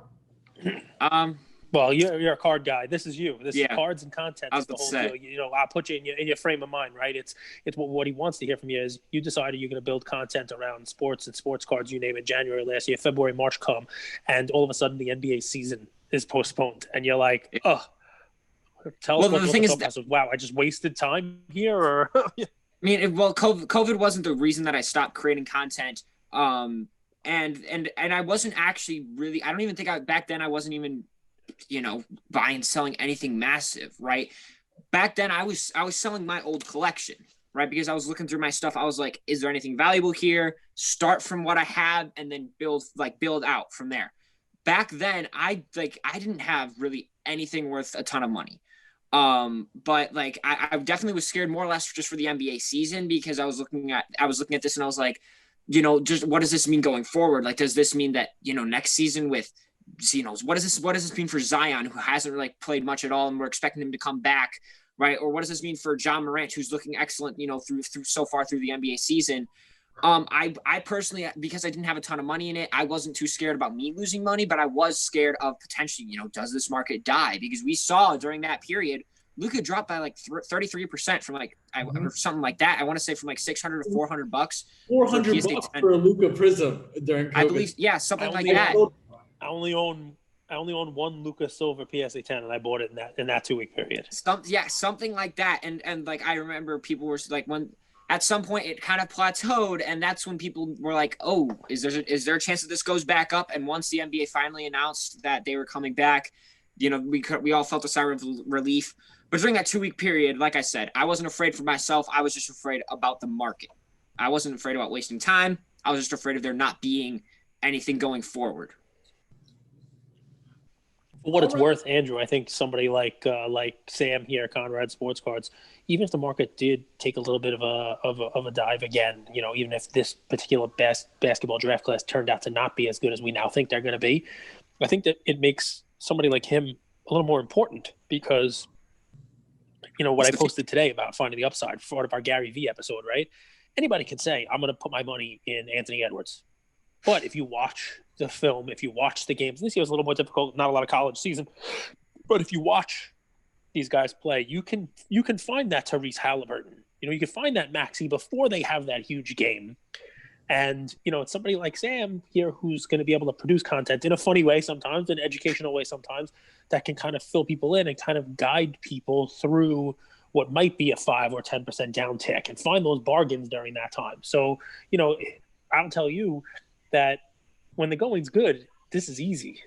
Well, you're a card guy. This is you. This is cards and content. I was about to say. I'll put you in your frame of mind, right? It's what he wants to hear from you is you decided you're going to build content around sports and sports cards, you name it, January last year, February, March come, and all of a sudden the NBA season is postponed. And you're like, tell us what the thing is. Wow, I just wasted time here? Or I mean, COVID wasn't the reason that I stopped creating content. And I wasn't actually really, I don't even think back then I wasn't even, buying, selling anything massive, right? Back then I was selling my old collection, right? Because I was looking through my stuff. I was like, is there anything valuable here? Start from what I have and then build out from there. Back then I didn't have really anything worth a ton of money. But like I definitely was scared more or less just for the NBA season, because I was looking at this and I was like, just what does this mean going forward? Like, does this mean that, next season with, what does this mean for Zion, who hasn't really played much at all, and we're expecting him to come back, right? Or what does this mean for John Morant, who's looking excellent, through so far through the NBA season? I personally, because I didn't have a ton of money in it, I wasn't too scared about me losing money, but I was scared of potentially, does this market die? Because we saw during that period, Luka dropped by like 33% from or something like that. I want to say from like $600 to $400 $400 for a Luka Prism during COVID. I believe, yeah, something like that. I only own one Luka Silver PSA 10, and I bought it in that 2-week period. Something like that. And like I remember people were like, when at some point it kind of plateaued, and that's when people were like, oh, is there a chance that this goes back up? And once the NBA finally announced that they were coming back, we all felt a sigh of relief. But during that 2-week period, like I said, I wasn't afraid for myself. I was just afraid about the market. I wasn't afraid about wasting time. I was just afraid of there not being anything going forward. For what it's worth, Andrew, I think somebody like Sam here, Conrad Sportscards, even if the market did take a little bit of a dive again, even if this particular basketball draft class turned out to not be as good as we now think they're going to be, I think that it makes somebody like him a little more important, because what I posted today about finding the upside, part of our Gary V episode, right? Anybody can say, I'm going to put my money in Anthony Edwards. But if you watch the film, if you watch the games, this year was a little more difficult, not a lot of college season. But if you watch these guys play, you can find that Tyrese Halliburton. You can find that Maxey before they have that huge game. And, it's somebody like Sam here who's going to be able to produce content in a funny way sometimes, in an educational way sometimes, that can kind of fill people in and kind of guide people through what might be a 5 or 10% downtick and find those bargains during that time. So, I'll tell you that when the going's good, this is easy.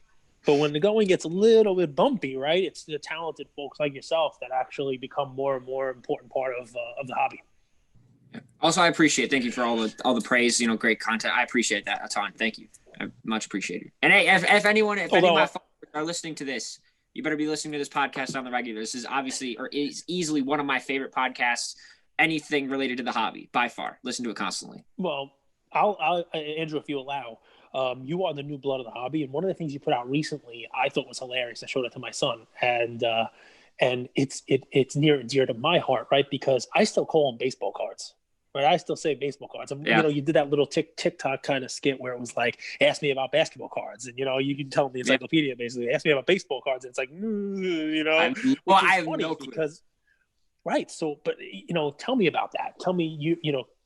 But when the going gets a little bit bumpy, right, it's the talented folks like yourself that actually become more and more important part of the hobby. Also, I appreciate. Thank you for all the praise. Great content. I appreciate that a ton. Thank you. I much appreciate it. And hey, if any of my followers are listening to this, you better be listening to this podcast on the regular. This is obviously, or is easily, one of my favorite podcasts. Anything related to the hobby, by far. Listen to it constantly. Well, I'll Andrew, if you allow. You are the new blood of the hobby, and one of the things you put out recently I thought was hilarious. I showed it to my son, and it's near and dear to my heart, right? Because I still call them baseball cards, right? I still say baseball cards. Yeah. You did that little TikTok kind of skit where it was like, ask me about basketball cards, and you can tell them the encyclopedia basically. Ask me about baseball cards, and it's like, I have no clue. Because right. So, but tell me about that. Tell me,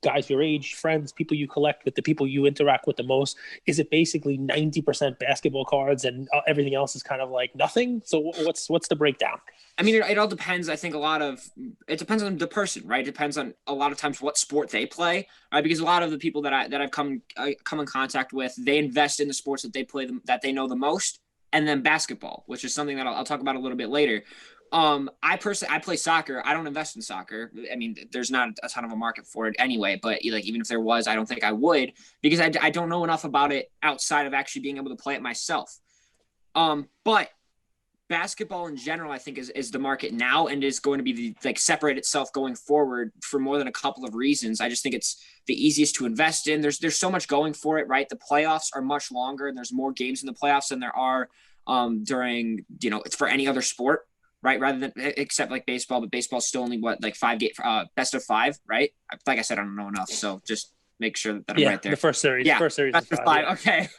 guys your age, friends, people you collect with, the people you interact with the most. Is it basically 90% basketball cards and everything else is kind of like nothing? So what's the breakdown? I mean, it all depends. I think it depends on the person, right? It depends on a lot of times what sport they play, right? Because a lot of the people that I've come in contact with, they invest in the sports that they play, that they know the most, and then basketball, which is something that I'll talk about a little bit later. I play soccer. I don't invest in soccer. I mean, there's not a ton of a market for it anyway, but even if there was, I don't think I would, because I don't know enough about it outside of actually being able to play it myself. But basketball in general, I think is the market now, and is going to be separate itself going forward for more than a couple of reasons. I just think it's the easiest to invest in. There's so much going for it, right? The playoffs are much longer, and there's more games in the playoffs than there are during, it's for any other sport. Right, rather than except like baseball, but baseball's still only 5 game best of 5, right? Like I said, I don't know enough, so just make sure that I'm right there. The first series, best of 5. Yeah. Okay,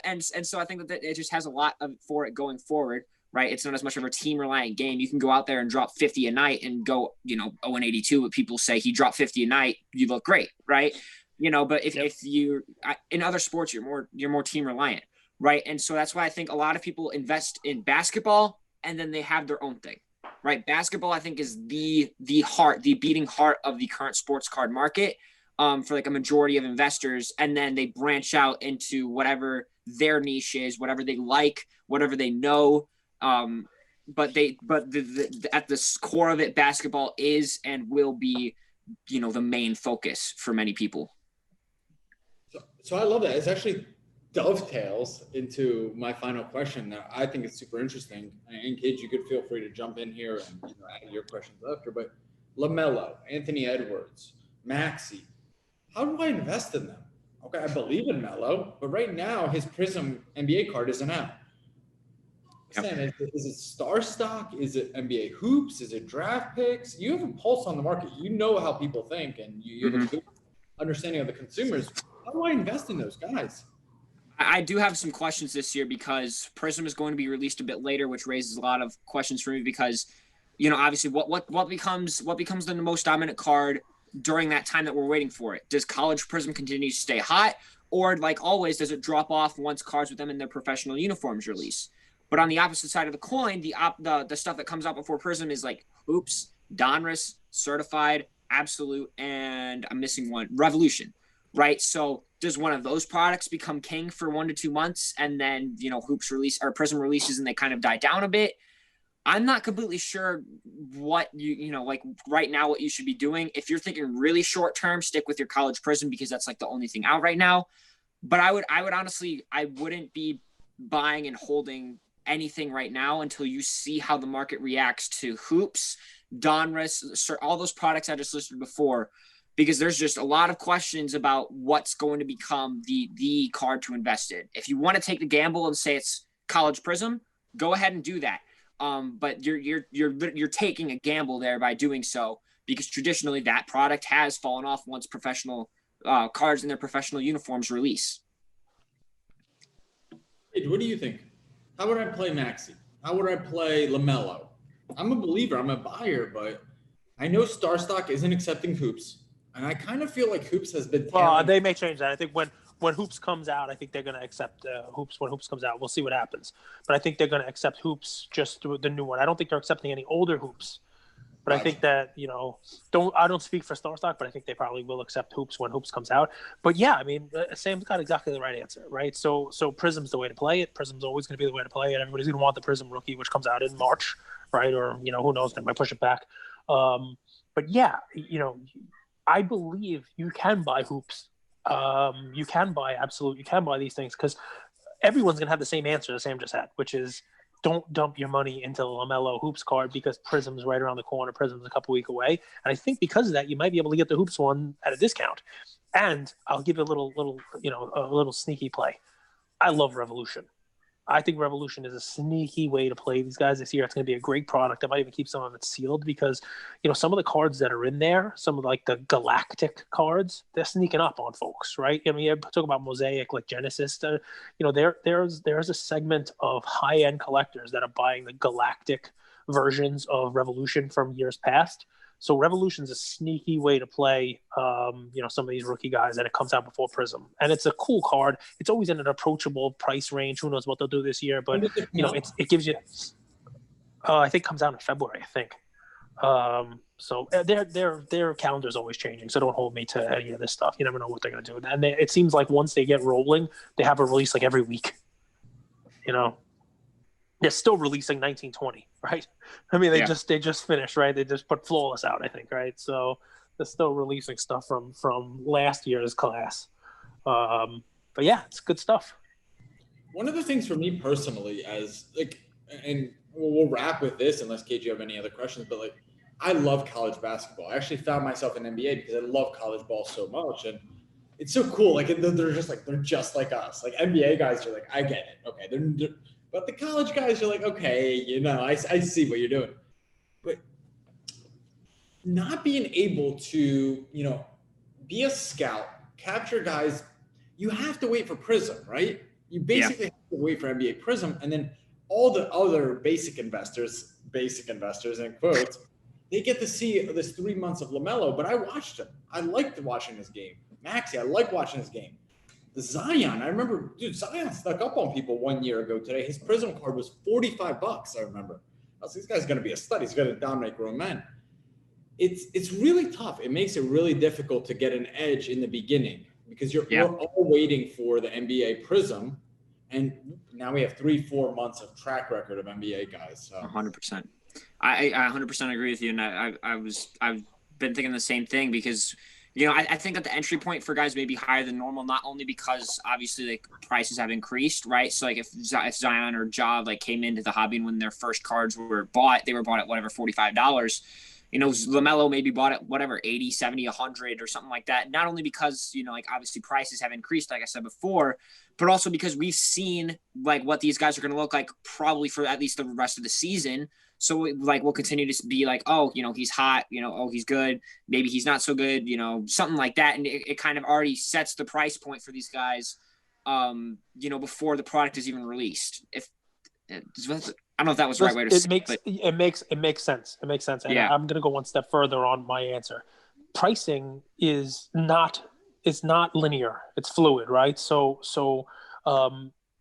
and so I think that it just has a lot for it going forward, right? It's not as much of a team reliant game. You can go out there and drop 50 a night and go 0-82, but people say he dropped 50 a night, you look great, right? But if you in other sports, you're more team reliant, right? And so that's why I think a lot of people invest in basketball, and then they have their own thing, right? Basketball, I think, is the beating heart of the current sports card market for a majority of investors. And then they branch out into whatever their niche is, whatever they like, whatever they know. But at the core of it, basketball is and will be, the main focus for many people. So I love that. It's actually dovetails into my final question that I think is super interesting. And Cage, you could feel free to jump in here and add your questions after. But LaMelo, Anthony Edwards, Maxey, how do I invest in them? Okay, I believe in Melo, but right now his Prism NBA card isn't out. Yep. Sam, is it star stock? Is it NBA hoops? Is it draft picks? You have a pulse on the market. You know how people think, and you have a good understanding of the consumers. How do I invest in those guys? I do have some questions this year because Prism is going to be released a bit later, which raises a lot of questions for me because, obviously what becomes the most dominant card during that time that we're waiting for it? Does college Prism continue to stay hot, or like always, does it drop off once cards with them in their professional uniforms release? But on the opposite side of the coin, the stuff that comes out before Prism is like Hoops, Donruss, Certified, Absolute, and I'm missing one, Revolution, right? So does one of those products become king for 1 to 2 months, and then Hoops release or Prism releases and they kind of die down a bit? I'm not completely sure what like right now what you should be doing. If you're thinking really short term, stick with your college Prism because that's like the only thing out right now. But I would honestly, I wouldn't be buying and holding anything right now until you see how the market reacts to Hoops, Donruss, all those products I just listed before, because there's just a lot of questions about what's going to become the card to invest in. If you want to take the gamble and say it's college Prism, go ahead and do that. But you're taking a gamble there by doing so because traditionally that product has fallen off once professional cards in their professional uniforms release. Hey, what do you think? How would I play Maxey? How would I play LaMelo? I'm a believer. I'm a buyer, but I know Star Stock isn't accepting Hoops, and I kind of feel like Hoops has been. They may change that. I think when Hoops comes out, I think they're going to accept Hoops. When Hoops comes out, we'll see what happens. But I think they're going to accept Hoops just through the new one. I don't think they're accepting any older Hoops. But I think that, I don't speak for Star Stock, but I think they probably will accept Hoops when Hoops comes out. But yeah, I mean, Sam's got exactly the right answer, right? So Prism's the way to play it. Prism's always going to be the way to play it. Everybody's going to want the Prism rookie, which comes out in March, right? Or, who knows, they might push it back. But yeah, I believe you can buy Hoops. You can buy Absolute. You can buy these things because everyone's going to have the same answer that Sam just had, which is, don't dump your money into the LaMelo Hoops card because Prism's right around the corner. Prism's a couple weeks away. And I think because of that, you might be able to get the Hoops one at a discount. And I'll give you a little sneaky play. I love Revolution. I think Revolution is a sneaky way to play these guys this year. It's going to be a great product. I might even keep some of it sealed because, some of the cards that are in there, some of like the galactic cards, they're sneaking up on folks, right? I mean, you talk about Mosaic, like Genesis. There's a segment of high-end collectors that are buying the galactic versions of Revolution from years past. So Revolution's a sneaky way to play, some of these rookie guys, and it comes out before Prism. And it's a cool card. It's always in an approachable price range. Who knows what they'll do this year? But, it gives you I think it comes out in February, I think. So their calendar's always changing, so don't hold me to any of this stuff. You never know what they're going to do. And it seems like once they get rolling, they have a release like every week. They're still releasing 1920, right? I mean, they just finished, right? They just put Flawless out, I think, right? So they're still releasing stuff from last year's class. But yeah, it's good stuff. One of the things for me personally, and we'll wrap with this unless KJ you have any other questions, but I love college basketball. I actually found myself in NBA because I love college ball so much, and it's so cool. They're just like us. Like NBA guys are like, I get it, okay, but the college guys are like, okay, I see what you're doing. But not being able to, be a scout, capture guys, you have to wait for Prism, right? You basically have to wait for NBA Prism. And then all the other basic investors in quotes, they get to see this 3 months of LaMelo. But I watched him. I liked watching his game. Maxey, I like watching his game. Zion, I remember, Zion stuck up on people 1 year ago today. His Prism card was $45, I remember. I was like, this guy's going to be a stud. He's going to dominate grown men. It's really tough. It makes it really difficult to get an edge in the beginning because we're all waiting for the NBA Prism. And now we have 3-4 months of track record of NBA guys. So. 100%. I 100% agree with you. And I've been thinking the same thing because, I think that the entry point for guys may be higher than normal, not only because obviously like prices have increased, right? So like if Zion or Ja like came into the hobby and when their first cards were bought, they were bought at whatever $45. LaMelo maybe bought at whatever 80, 70, 100 or something like that. Not only because like obviously prices have increased, like I said before, but also because we've seen like what these guys are going to look like probably for at least the rest of the season. So like we'll continue to be like, oh, he's hot, oh, he's good. Maybe he's not so good, something like that. And it kind of already sets the price point for these guys, before the product is even released. I don't know if that was the right way to say it. It makes sense. It makes sense. And yeah. I'm going to go one step further on my answer. Pricing is not linear. It's fluid, right? So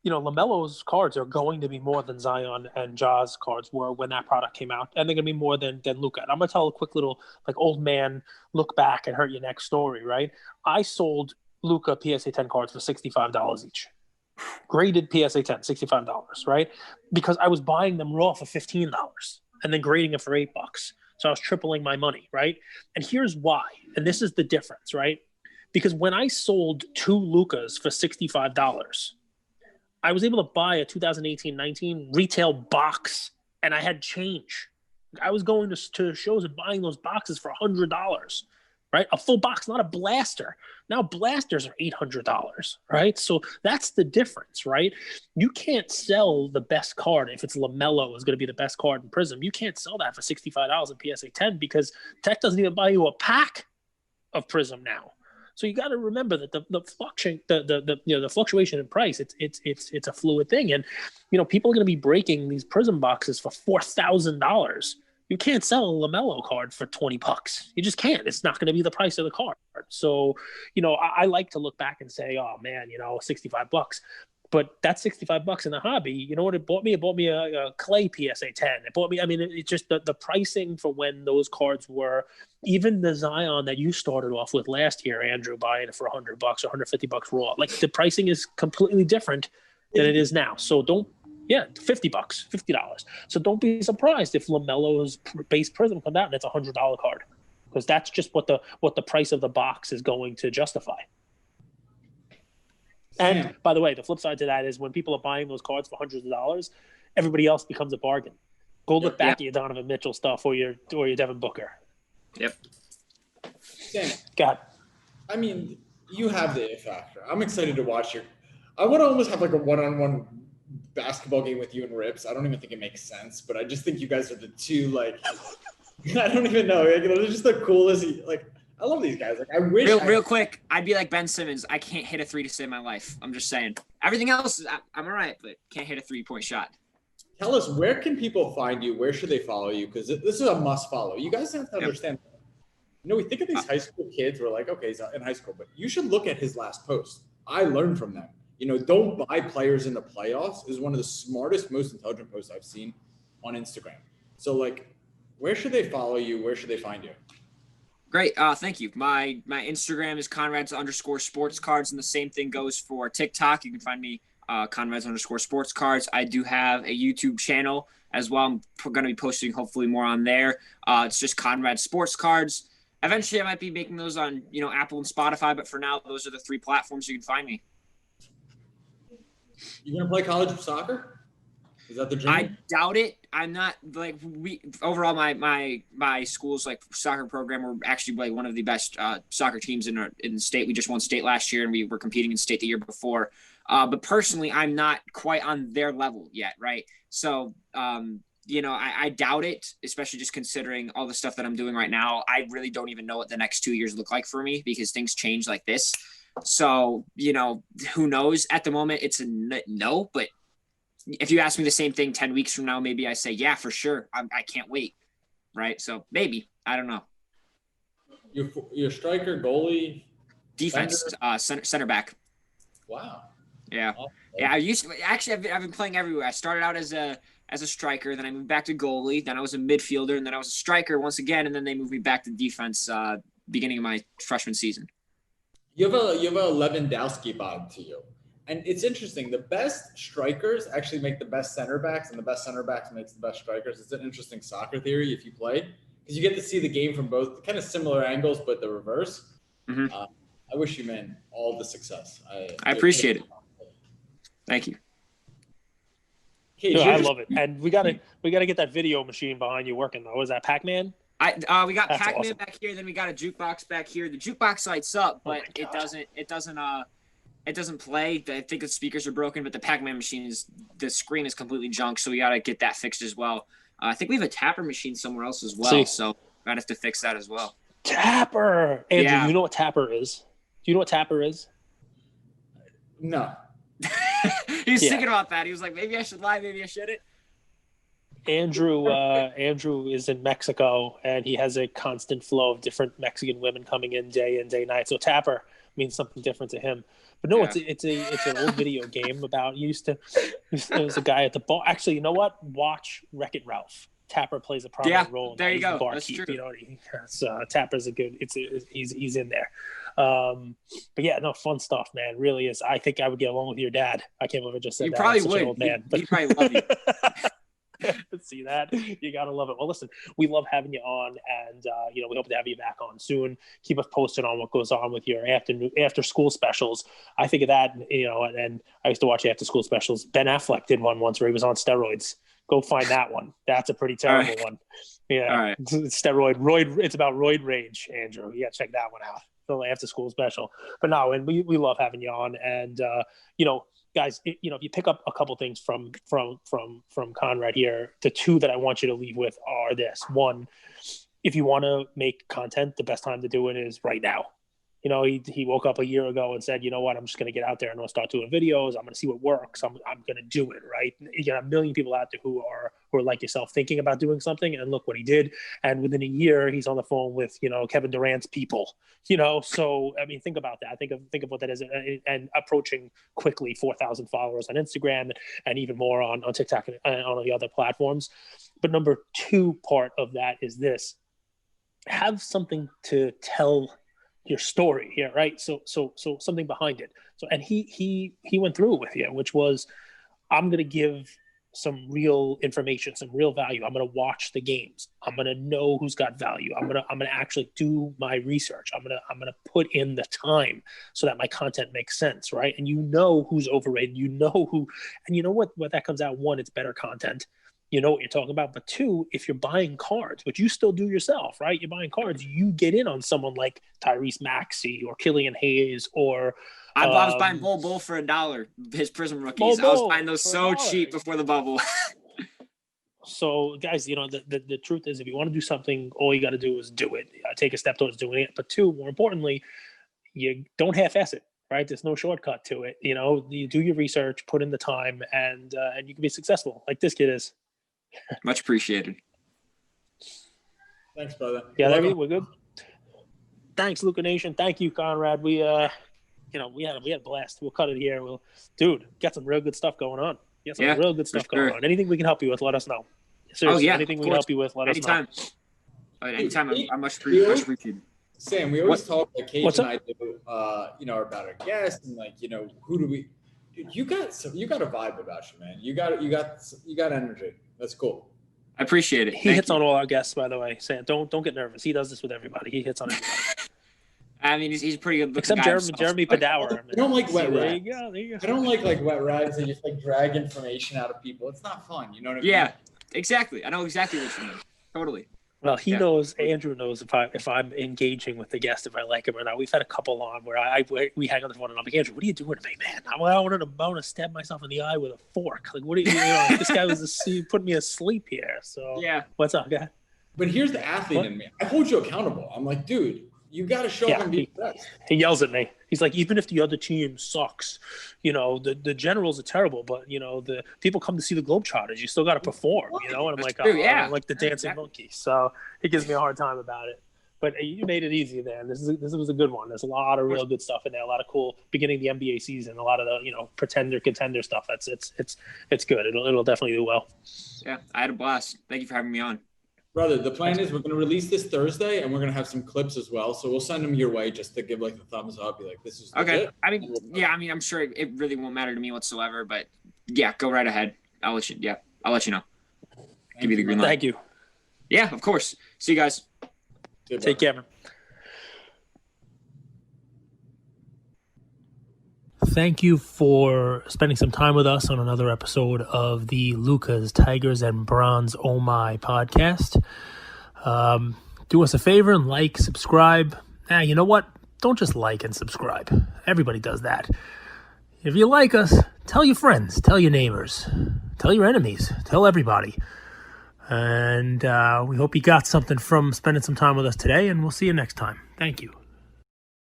LaMelo's cards are going to be more than Zion and Ja's cards were when that product came out, and they're going to be more than Luka. And I'm going to tell a quick little like old man look back and hurt your next story, right? I sold Luka PSA 10 cards for $65 each. Graded PSA 10, $65, right? Because I was buying them raw for $15 and then grading it for $8. So I was tripling my money, right? And here's why. And this is the difference, right? Because when I sold 2 Lukas for $65, I was able to buy a 2018-19 retail box, and I had change. I was going to shows and buying those boxes for $100, right? A full box, not a blaster. Now blasters are $800, right? So that's the difference, right? You can't sell the best card if it's LaMelo is going to be the best card in Prism. You can't sell that for $65 in PSA 10 because Tech doesn't even buy you a pack of Prism now. So you got to remember that the fluctuation in price, it's a fluid thing, and people are going to be breaking these Prism boxes for $4,000. You can't sell a LaMelo card for $20. You just can't. It's not going to be the price of the card. So I like to look back and say, oh man, $65. But that's $65 in the hobby. You know what it bought me? It bought me a Clay PSA 10. It bought me. I mean, it's just the pricing for when those cards were. Even the Zion that you started off with last year, Andrew, buying it for $100 or $150 raw. Like the pricing is completely different than it is now. So $50, $50. So don't be surprised if LaMelo's base Prism comes out and it's a $100 card, because that's just what the price of the box is going to justify. And by the way, the flip side to that is when people are buying those cards for hundreds of dollars, everybody else becomes a bargain. Go look back at your Donovan Mitchell stuff or your Devin Booker. Yep. Sam, God. I mean, you have the it factor. I'm excited to watch your. I want to almost have like a one-on-one basketball game with you and Rips. I don't even think it makes sense, but I just think you guys are the two like. I don't even know. Like, they're just the coolest. Like, I love these guys. Like, I wish. Real quick, I'd be like Ben Simmons. I can't hit a 3 to save my life. I'm just saying. Everything else, I'm all right, but can't hit a 3-point shot. Tell us, where can people find you? Where should they follow you? Because this is a must follow. You guys have to understand. We think of these high school kids. We're like, okay, he's in high school, but you should look at his last post. I learned from them. Don't buy players in the playoffs is one of the smartest, most intelligent posts I've seen on Instagram. So, like, where should they follow you? Where should they find you? Great. Thank you. My Instagram is Conrad's_sportscards, and the same thing goes for TikTok. You can find me Conrad's_sportscards. I do have a YouTube channel as well. I'm going to be posting hopefully more on there. It's just Conrad Sportscards. Eventually, I might be making those on Apple and Spotify, but for now, those are the 3 platforms you can find me. You gonna play college soccer? Is that the dream? I doubt it. I'm not like overall my school's like soccer program. We're actually like one of the best soccer teams in the state. We just won state last year, and we were competing in state the year before. But personally, I'm not quite on their level yet, right? So I doubt it, especially just considering all the stuff that I'm doing right now. I really don't even know what the next 2 years look like for me because things change like this. So, who knows? At the moment, it's a no. But if you ask me the same thing 10 weeks from now, maybe I say, yeah, for sure. I can't wait. Right? So maybe. I don't know. Your striker, goalie? Defense, center back. Wow. Yeah. Yeah, I've been playing everywhere. I started out as a striker, then I moved back to goalie, then I was a midfielder, and then I was a striker once again, and then they moved me back to defense beginning of my freshman season. You have a Lewandowski vibe to you. And it's interesting. The best strikers actually make the best center backs, and the best center backs makes the best strikers. It's an interesting soccer theory if you play, because you get to see the game from both kind of similar angles, but the reverse. Mhm. I wish you, man, all the success. I appreciate it. Thank you. Cage, Dude, you're I just- love it. And we gotta get that video machine behind you working though. Was that Pac-Man? We got That's Pac-Man awesome. back here, then we got a jukebox back here. The jukebox lights up, Oh my but it God. doesn't play. I think the speakers are broken, but the Pac-Man machine the screen is completely junk, so we gotta get that fixed as well. I think we have a tapper machine somewhere else as well, See. so might have to fix that as well. Tapper. Andrew, Yeah. you know what Tapper is? Do you know what Tapper is? no. He was Yeah. thinking about that. He was like, maybe I should lie, maybe I shouldn't. Andrew is in Mexico, and he has a constant flow of different Mexican women coming in, day night. So Tapper means something different to him. But no, Yeah. it's an old video game about it was a guy at the bar. Actually, you know what? Watch Wreck-It Ralph. Tapper plays a prominent role. In there that. you He's the go. That's barkeep, true. You know, Tapper's a good. He's in there. But yeah, no, fun stuff, man. Really is. I think I would get along with your dad. I can't believe I just said You that. probably I'm such would. an old man. He'd probably love you. See that? You gotta love it. Well, listen, we love having you on, and we hope to have you back on soon. Keep us posted on what goes on with your after school specials. I think of that, and I used to watch after school specials. Ben Affleck did one once where he was on steroids. Go find that one. That's a pretty terrible one. Yeah, All right. It's It's about roid rage, Andrew. You gotta check that one out. The after school special. But no, and we love having you on, and guys, if you pick up a couple things from Conrad here, the two that I want you to leave with are this. One, if you want to make content, the best time to do it is right now. He woke up a year ago and said, you know what, I'm just going to get out there and I'm going to start doing videos. I'm going to see what works. I'm going to do it, right? You got a million people out there who are like yourself thinking about doing something, and look what he did. And within a year, he's on the phone with, Kevin Durant's people, so, I mean, think about that. Think of what that is, and approaching quickly 4,000 followers on Instagram and even more on TikTok and on the other platforms. But number two part of that is this: have something to tell your story here, right? So something behind it. So, and he went through it with you, which was, I'm going to give some real information, some real value. I'm going to watch the games. I'm going to know who's got value. I'm going to actually do my research. I'm going to put in the time so that my content makes sense, right? And who's overrated, who, and you know what that comes out. One, it's better content. You know what you're talking about. But two, if you're buying cards, which you still do yourself, right? You're buying cards, you get in on someone like Tyrese Maxey or Killian Hayes or I was buying Bull for $1. His Prism rookies. I was buying those so cheap before the bubble. So, guys, the truth is, if you want to do something, all you got to do is do it. Take a step towards doing it. But two, more importantly, you don't half-ass it. Right? There's no shortcut to it. You do your research, put in the time, and you can be successful like this kid is. Much appreciated. Thanks, brother. Yeah, we're good. Thanks, Luca Nation. Thank you, Conrad. We had a blast. We'll cut it here. Got some real good stuff going on. Real good stuff going on. Anything we can help you with, let us know. Seriously, anything we can help you with, let us know. Anytime. I'm much appreciated. Sam, we always talk like Cage and I do, about our guests and who do we? Dude, you got a vibe about you, man. You got energy. That's cool. I appreciate it. He hits on all our guests, by the way. Sam, don't get nervous. He does this with everybody. He hits on everybody. I mean, he's pretty good. Except Jeremy Padower. I don't like wet rags. There you go. I don't like wet rags that just drag information out of people. It's not fun. You know what I mean? Yeah, exactly. I know exactly what you mean. Totally. Well, he knows. Andrew knows if I'm engaging with the guest, if I like him or not. We've had a couple on where we hang on the phone and I'm like, Andrew, what are you doing to me, man? I want to stab myself in the eye with a fork. Like, what are you? This guy was putting me asleep here. So yeah, what's up, guy? But here's the athlete in me. I hold you accountable. I'm like, dude, you got to show up and be the best. He yells at me. He's like, even if the other team sucks, the Generals are terrible, but the people come to see the Globetrotters. You still got to perform, And I'm like, I'm like the dancing monkey. So he gives me a hard time about it. But you made it easy, man. This was a good one. There's a lot of real good stuff in there. A lot of cool beginning of the NBA season. A lot of the pretender contender stuff. It's good. It'll definitely do well. Yeah, I had a blast. Thank you for having me on. Brother, the plan is we're going to release this Thursday, and we're going to have some clips as well. So we'll send them your way just to give the thumbs up. Be like, this is okay. Legit. I'm sure it really won't matter to me whatsoever. But yeah, go right ahead. I'll let you know. Give you the green light. Thank you. Yeah, of course. See you guys. Take care, man. thank you for spending some time with us on another episode of the Lucas, Tigers, and Bronze Oh My podcast. Do us a favor and like, subscribe. You know what? Don't just like and subscribe. Everybody does that. If you like us, tell your friends, tell your neighbors, tell your enemies, tell everybody. And we hope you got something from spending some time with us today, and we'll see you next time. Thank you.